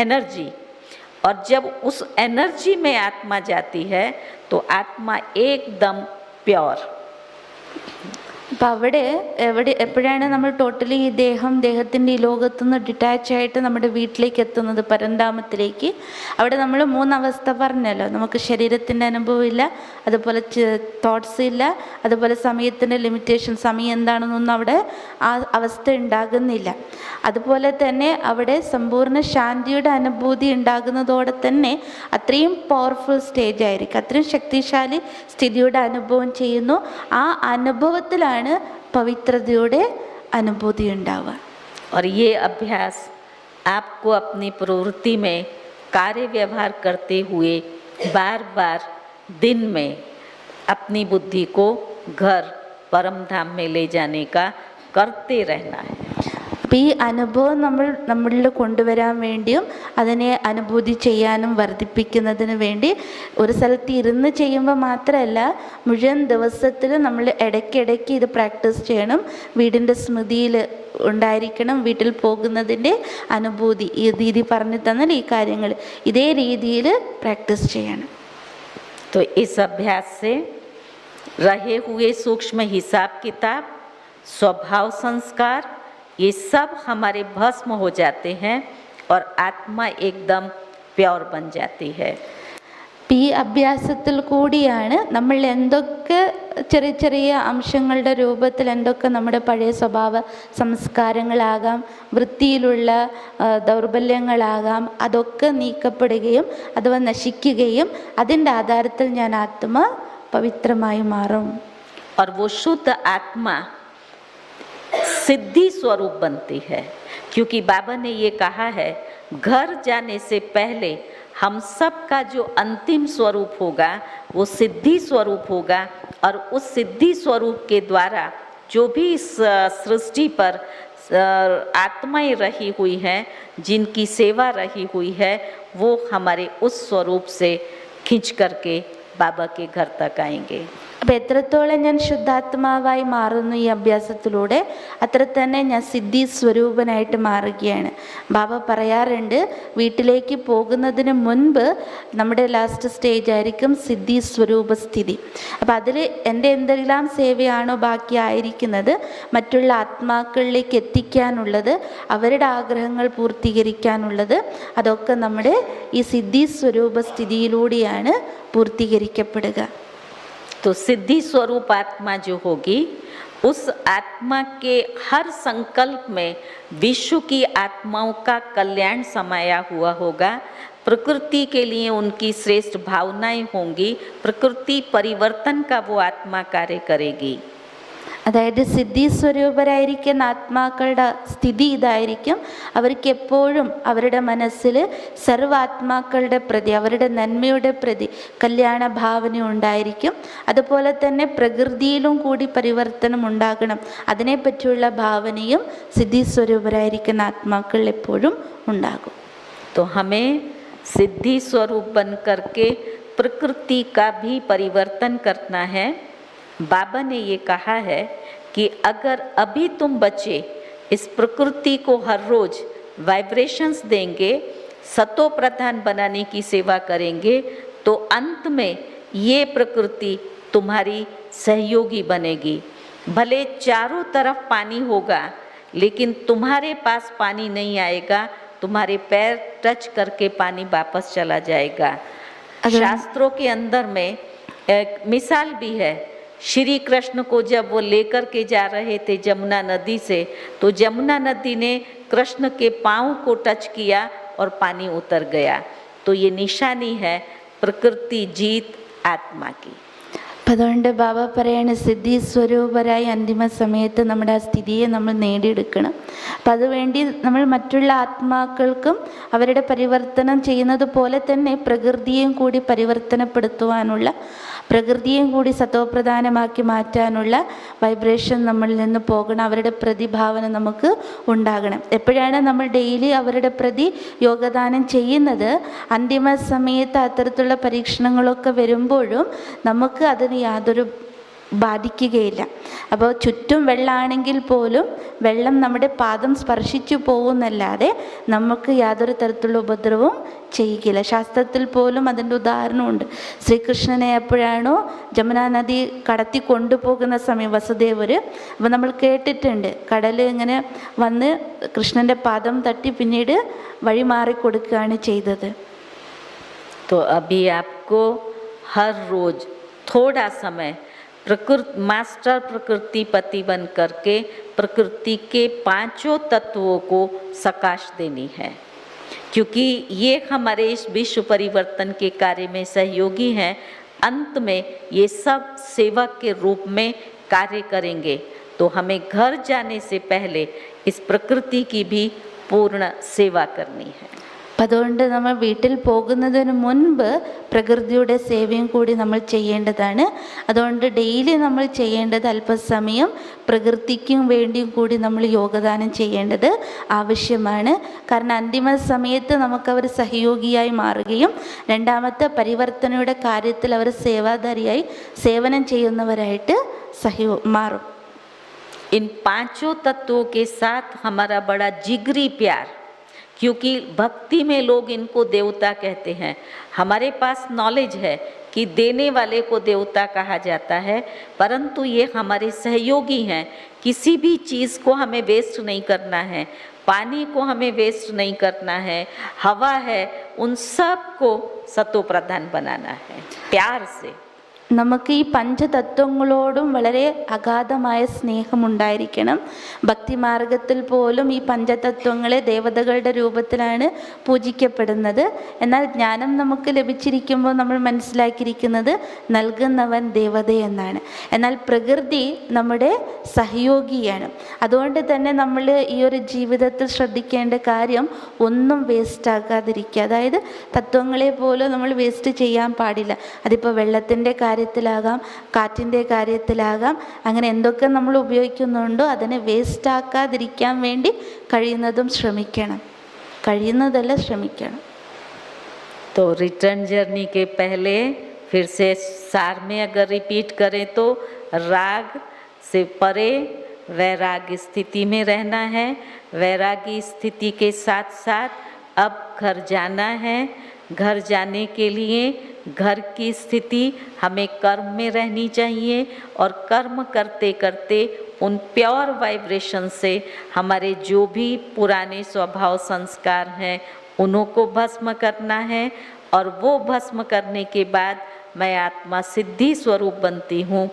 एनर्जी. और जब उस एनर्जी में आत्मा जाती है तो आत्मा एकदम प्योर. അപ്പം എപ്പോഴാണ് നമ്മൾ ടോട്ടലി ഈ ദേഹത്തിൻ്റെ ഈ ലോകത്തുനിന്ന് ഡിറ്റാച്ചായിട്ട് നമ്മുടെ വീട്ടിലേക്ക് എത്തുന്നത്, പരന്താമത്തിലേക്ക്? അവിടെ നമ്മൾ 3 അവസ്ഥ പറഞ്ഞല്ലോ. നമുക്ക് ശരീരത്തിൻ്റെ അനുഭവം ഇല്ല, അതുപോലെ തോട്ട്സ് ഇല്ല, അതുപോലെ സമയത്തിൻ്റെ ലിമിറ്റേഷൻ, സമയം എന്താണെന്നൊന്നും അവിടെ ആ അവസ്ഥ ഉണ്ടാകുന്നില്ല. അതുപോലെ തന്നെ അവിടെ സമ്പൂർണ്ണ ശാന്തിയുടെ അനുഭൂതി ഉണ്ടാകുന്നതോടെ തന്നെ അത്രയും പവർഫുൾ സ്റ്റേജ് ആയിരിക്കും, അത്രയും ശക്തിശാലി സ്ഥിതിയുടെ അനുഭവം ചെയ്യുന്നു. ആ അനുഭവത്തിലാണ് പവിത്രതയുടെ അനുഭൂതി ഉണ്ടാവുക. और ये अभ्यास आपको अपनी प्रवृत्ति में कार्य व्यवहार करते हुए बार बार दिन में अपनी बुद्धि को घर परम धाम में ले जाने का करते रहना है. അപ്പം ഈ അനുഭവം നമ്മളിൽ കൊണ്ടുവരാൻ വേണ്ടിയും അതിനെ അനുഭൂതി ചെയ്യാനും വർദ്ധിപ്പിക്കുന്നതിന് വേണ്ടി ഒരു സ്ഥലത്ത് ഇരുന്ന് ചെയ്യുമ്പോൾ മാത്രമല്ല, മുഴുവൻ ദിവസത്തിലും നമ്മൾ ഇടയ്ക്കിടയ്ക്ക് ഇത് പ്രാക്ടീസ് ചെയ്യണം. വീടിൻ്റെ സ്മൃതിയിൽ ഉണ്ടായിരിക്കണം, വീട്ടിൽ പോകുന്നതിൻ്റെ അനുഭൂതി. ഈ ദീദി പറഞ്ഞു തന്നാൽ ഈ കാര്യങ്ങൾ ഇതേ രീതിയിൽ പ്രാക്ടീസ് ചെയ്യണം. तो इस अभ्यास से रहे हुए सूक्ष्म हिसाब किताब, स्वभाव, संस्कार, ये सब हमारे भस्म हो जाते हैं और आत्मा एकदम प्योर बन जाती है. ഈ അഭ്യാസത്തിൽ കൂടിയാണ് നമ്മൾ എന്തൊക്കെ ചെറിയ ചെറിയ അംശങ്ങളുടെ രൂപത്തിൽ എന്തൊക്കെ നമ്മുടെ പഴയ സ്വഭാവ സംസ്കാരങ്ങളാകാം, വൃത്തിയിലുള്ള ദൗർബല്യങ്ങളാകാം, അതൊക്കെ നീക്കപ്പെടുകയും അഥവാ നശിക്കുകയും അതിൻ്റെ ആധാരത്തിൽ ഞാൻ ആത്മ പവിത്രമായി മാറും. और वो शुद्ध आत्मा सिद्धि स्वरूप बनती है. क्योंकि बाबा ने ये कहा है, घर जाने से पहले हम सब का जो अंतिम स्वरूप होगा वो सिद्धि स्वरूप होगा. और उस सिद्धि स्वरूप के द्वारा जो भी इस सृष्टि पर आत्माएं रही हुई हैं, जिनकी सेवा रही हुई है, वो हमारे उस स्वरूप से खींच करके बाबा के घर तक आएंगे. അപ്പം എത്രത്തോളം ഞാൻ ശുദ്ധാത്മാവായി മാറുന്നു ഈ അഭ്യാസത്തിലൂടെ, അത്ര തന്നെ ഞാൻ സിദ്ധി സ്വരൂപനായിട്ട് മാറുകയാണ്. ബാബ പറയാറുണ്ട്, വീട്ടിലേക്ക് പോകുന്നതിന് മുൻപ് നമ്മുടെ ലാസ്റ്റ് സ്റ്റേജ് ആയിരിക്കും സിദ്ധി സ്വരൂപ സ്ഥിതി. അപ്പം അതിൽ എൻ്റെ എന്തെല്ലാം സേവയാണോ ബാക്കി ആയിരിക്കുന്നത്, മറ്റുള്ള ആത്മാക്കളിലേക്ക് എത്തിക്കാനുള്ളത്, അവരുടെ ആഗ്രഹങ്ങൾ പൂർത്തീകരിക്കാനുള്ളത്, അതൊക്കെ നമ്മുടെ ഈ സിദ്ധി സ്വരൂപ സ്ഥിതിയിലൂടെയാണ് പൂർത്തീകരിക്കപ്പെടുക. तो सिद्धि स्वरूप आत्मा जो होगी, उस आत्मा के हर संकल्प में विश्व की आत्माओं का कल्याण समाया हुआ होगा. प्रकृति के लिए उनकी श्रेष्ठ भावनाएं होंगी. प्रकृति परिवर्तन का वो आत्मा कार्य करेगी. അതായത് സിദ്ധി സ്വരൂപരായിരിക്കുന്ന ആത്മാക്കളുടെ സ്ഥിതി ഇതായിരിക്കും. അവർക്ക് എപ്പോഴും അവരുടെ മനസ്സിൽ സർവാത്മാക്കളുടെ പ്രതി, അവരുടെ നന്മയുടെ പ്രതി കല്യാണ ഭാവന ഉണ്ടായിരിക്കും. അതുപോലെ തന്നെ പ്രകൃതിയിലും കൂടി പരിവർത്തനം ഉണ്ടാകണം, അതിനെപ്പറ്റിയുള്ള ഭാവനയും സിദ്ധി സ്വരൂപരായിരിക്കുന്ന ആത്മാക്കളിൽ എപ്പോഴും ഉണ്ടാകും. तो हमें सिद्धि स्वरूप बन करके प्रकृति का भी परिवर्तन करना है. बाबा ने ये कहा है कि अगर अभी तुम बचे इस प्रकृति को हर रोज वाइब्रेशंस देंगे, सतो प्रधान बनाने की सेवा करेंगे, तो अंत में ये प्रकृति तुम्हारी सहयोगी बनेगी. भले चारों तरफ पानी होगा लेकिन तुम्हारे पास पानी नहीं आएगा, तुम्हारे पैर टच करके पानी वापस चला जाएगा. शास्त्रों के अंदर में एक मिसाल भी है. श्री कृष्ण को जब वो लेकर के जा रहे थे जमुना नदी से, तो जमुना नदी ने कृष्ण के पाँव को टच किया और पानी उतर गया. तो ये निशानी है प्रकृति जीत आत्मा की. അപ്പം അതുകൊണ്ട് ബാബ പറയാണ് സിദ്ധി സ്വരൂപരായി അന്തിമ സമയത്ത് നമ്മുടെ ആ സ്ഥിതിയെ നമ്മൾ നേടിയെടുക്കണം. അപ്പം അതുവേണ്ടി നമ്മൾ മറ്റുള്ള ആത്മാക്കൾക്കും അവരുടെ പരിവർത്തനം ചെയ്യുന്നത് പോലെ തന്നെ പ്രകൃതിയെയും കൂടി പരിവർത്തനപ്പെടുത്തുവാനുള്ള, പ്രകൃതിയെയും കൂടി സത്വപ്രധാനമാക്കി മാറ്റാനുള്ള വൈബ്രേഷൻ നമ്മളിൽ നിന്ന് പോകണം. അവരുടെ പ്രതിഭാവന നമുക്ക് ഉണ്ടാകണം. എപ്പോഴാണ് നമ്മൾ ഡെയിലി അവരുടെ പ്രതി യോഗദാനം ചെയ്യുന്നത്? അന്തിമ സമയത്ത് അത്തരത്തിലുള്ള പരീക്ഷണങ്ങളൊക്കെ വരുമ്പോഴും നമുക്ക് അതിന് യാതൊരു ബാധിക്കുകയില്ല. അപ്പോൾ ചുറ്റും വെള്ളമാണെങ്കിൽ പോലും വെള്ളം നമ്മുടെ പാദം സ്പർശിച്ചു പോകുന്നല്ലാതെ നമുക്ക് യാതൊരു തരത്തിലുള്ള ഉപദ്രവവും ചെയ്യുകയില്ല. ശാസ്ത്രത്തിൽ പോലും അതിൻ്റെ ഉദാഹരണമുണ്ട്. ശ്രീകൃഷ്ണനെ എപ്പോഴാണോ ജമുനാ നദി കടത്തി കൊണ്ടുപോകുന്ന സമയം വസുദേവർ, അപ്പോൾ നമ്മൾ കേട്ടിട്ടുണ്ട് കടൽ ഇങ്ങനെ വന്ന് കൃഷ്ണൻ്റെ പാദം തട്ടി പിന്നീട് വഴി മാറിക്കൊടുക്കുകയാണ് ചെയ്തത്. तो अभी आपको हर रोज थोड़ा समय मास्टर प्रकृति पति बन करके प्रकृति के पांचों तत्वों को सकाश देनी है, क्योंकि ये हमारे इस विश्व परिवर्तन के कार्य में सहयोगी हैं. अंत में ये सब सेवक के रूप में कार्य करेंगे. तो हमें घर जाने से पहले इस प्रकृति की भी पूर्ण सेवा करनी है. അപ്പം അതുകൊണ്ട് നമ്മൾ വീട്ടിൽ പോകുന്നതിന് മുൻപ് പ്രകൃതിയുടെ സേവയും കൂടി നമ്മൾ ചെയ്യേണ്ടതാണ്. അതുകൊണ്ട് ഡെയിലി നമ്മൾ ചെയ്യേണ്ടത് അല്പസമയം പ്രകൃതിക്കും വേണ്ടിയും കൂടി നമ്മൾ യോഗദാനം ചെയ്യേണ്ടത് ആവശ്യമാണ്. കാരണം അന്തിമ സമയത്ത് നമുക്കവർ സഹയോഗിയായി മാറുകയും രണ്ടാമത്തെ പരിവർത്തനയുടെ കാര്യത്തിൽ അവർ സേവാധാരിയായി സേവനം ചെയ്യുന്നവരായിട്ട് മാറും. इन पांचों तत्वों के साथ हमारा बड़ा जिगरी प्यार, क्योंकि भक्ति में लोग इनको देवता कहते हैं. हमारे पास नॉलेज है कि देने वाले को देवता कहा जाता है, परंतु ये हमारे सहयोगी हैं. किसी भी चीज़ को हमें वेस्ट नहीं करना है, पानी को हमें वेस्ट नहीं करना है, हवा है, उन सब को सतो प्रधान बनाना है प्यार से. നമുക്ക് ഈ പഞ്ചതത്വങ്ങളോടും വളരെ അഗാധമായ സ്നേഹമുണ്ടായിരിക്കണം. ഭക്തിമാർഗത്തിൽ പോലും ഈ പഞ്ചതത്വങ്ങളെ ദേവതകളുടെ രൂപത്തിലാണ് പൂജിക്കപ്പെടുന്നത്. എന്നാൽ ജ്ഞാനം നമുക്ക് ലഭിച്ചിരിക്കുമ്പോൾ നമ്മൾ മനസ്സിലാക്കിയിരിക്കുന്നത് നൽകുന്നവൻ ദേവത എന്നാണ്. എന്നാൽ പ്രകൃതി നമ്മുടെ സഹയോഗിയാണ്. അതുകൊണ്ട് തന്നെ നമ്മൾ ഈ ഒരു ജീവിതത്തിൽ ശ്രദ്ധിക്കേണ്ട കാര്യം ഒന്നും വേസ്റ്റ് ആക്കാതിരിക്കുക. അതായത് തത്വങ്ങളെ പോലും നമ്മൾ വേസ്റ്റ് ചെയ്യാൻ പാടില്ല. അതിപ്പോൾ വെള്ളത്തിൻ്റെ കാര്യത്തിലാകാം, കാറ്റിൻ്റെ കാര്യത്തിലാകാം, അങ്ങനെ എന്തൊക്കെ നമ്മൾ ഉപയോഗിക്കുന്നുണ്ടോ അതിനെ വേസ്റ്റ് ആക്കാതിരിക്കാൻ വേണ്ടി കഴിയുന്നതും ശ്രമിക്കണം. കഴിയുന്നതല്ല ശ്രമിക്കണം. तो रिटर्न जर्नी के पहले फिर से सार में अगर रिपीट करें तो राग से परे वैराग्य स्थिति में रहना है. वैरागी स्थिति के साथ साथ अब घर जाना है. घर जाने के लिए घर की स्थिति हमें कर्म में रहनी चाहिए और कर्म करते करते उन प्योर वाइब्रेशन से हमारे जो भी पुराने स्वभाव संस्कार हैं उन्हों को भस्म करना है. और वो भस्म करने के बाद मैं आत्मा सिद्धि स्वरूप बनती हूँ.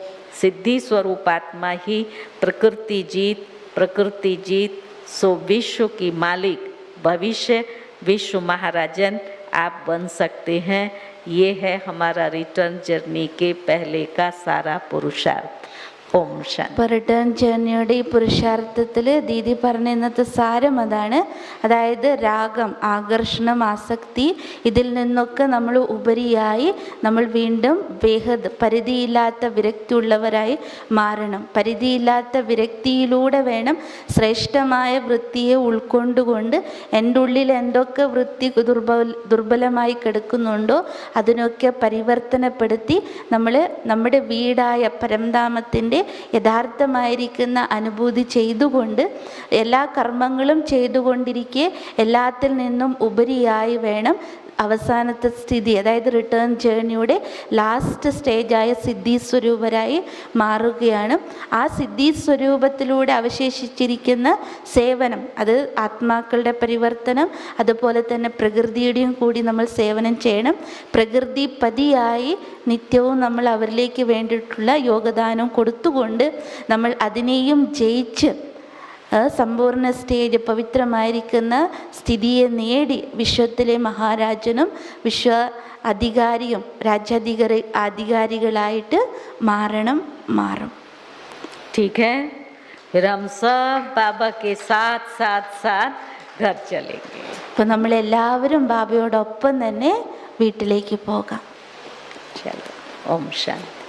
सिद्धि स्वरूप आत्मा ही प्रकृति जीत सो विश्व की मालिक भविष्य विश्व महाराजन आप बन सकते हैं. ये है हमारा रिटर्न जर्नी के पहले का सारा पुरुषार्थ. ഓം ശാന്തി. ഇപ്പോൾ റിട്ടേൺ ജേർണിയുടെ ഈ പുരുഷാർത്ഥത്തിൽ ദീദി പറഞ്ഞ ഇന്നത്തെ സാരം അതാണ്. അതായത് രാഗം, ആകർഷണം, ആസക്തി, ഇതിൽ നിന്നൊക്കെ നമ്മൾ ഉപരിയായി നമ്മൾ വീണ്ടും ബേഹദ് പരിധിയില്ലാത്ത വിരക്തിയുള്ളവരായി മാറണം. പരിധിയില്ലാത്ത വിരക്തിയിലൂടെ വേണം ശ്രേഷ്ഠമായ വൃത്തിയെ ഉൾക്കൊണ്ടുകൊണ്ട് എൻ്റെ ഉള്ളിൽ എന്തൊക്കെ വൃത്തി ദുർബലമായി കിടക്കുന്നുണ്ടോ അതിനൊക്കെ പരിവർത്തനപ്പെടുത്തി നമ്മൾ നമ്മുടെ വീടായ പരംധാമത്തിൻ്റെ യഥാർത്ഥമായിരിക്കുന്ന അനുഭൂതി ചെയ്തുകൊണ്ട് എല്ലാ കർമ്മങ്ങളും ചെയ്തുകൊണ്ടിരിക്കെ എല്ലാത്തിൽ നിന്നും ഉപരിയായി വേണം അവസാനത്തെ സ്ഥിതി, അതായത് റിട്ടേൺ ജേർണിയുടെ ലാസ്റ്റ് സ്റ്റേജായ സിദ്ധി സ്വരൂപരായി മാറുകയാണ്. ആ സിദ്ധി സ്വരൂപത്തിലൂടെ അവശേഷിച്ചിരിക്കുന്ന സേവനം, അത് ആത്മാക്കളുടെ പരിവർത്തനം, അതുപോലെ തന്നെ പ്രകൃതിയുടെയും കൂടി നമ്മൾ സേവനം ചെയ്യണം. പ്രകൃതി പതിയായി നിത്യവും നമ്മൾ അവരിലേക്ക് വേണ്ടിയിട്ടുള്ള യോഗദാനം കൊടുത്തുകൊണ്ട് നമ്മൾ അതിനെയും ജയിച്ച് സമ്പൂർണ്ണ സ്റ്റേജ് പവിത്രമായിരിക്കുന്ന സ്ഥിതിയെ നേടി വിശ്വത്തിലെ മഹാരാജനും വിശ്വ അധികാരിയും അധികാരികളായിട്ട് മാറും. ठीक है, फिर हम सब बाबा के साथ साथ साथ घर चलेंगे. അപ്പോൾ നമ്മളെല്ലാവരും ബാബയോടൊപ്പം തന്നെ വീട്ടിലേക്ക് പോകാം. चलो, ओम शांति.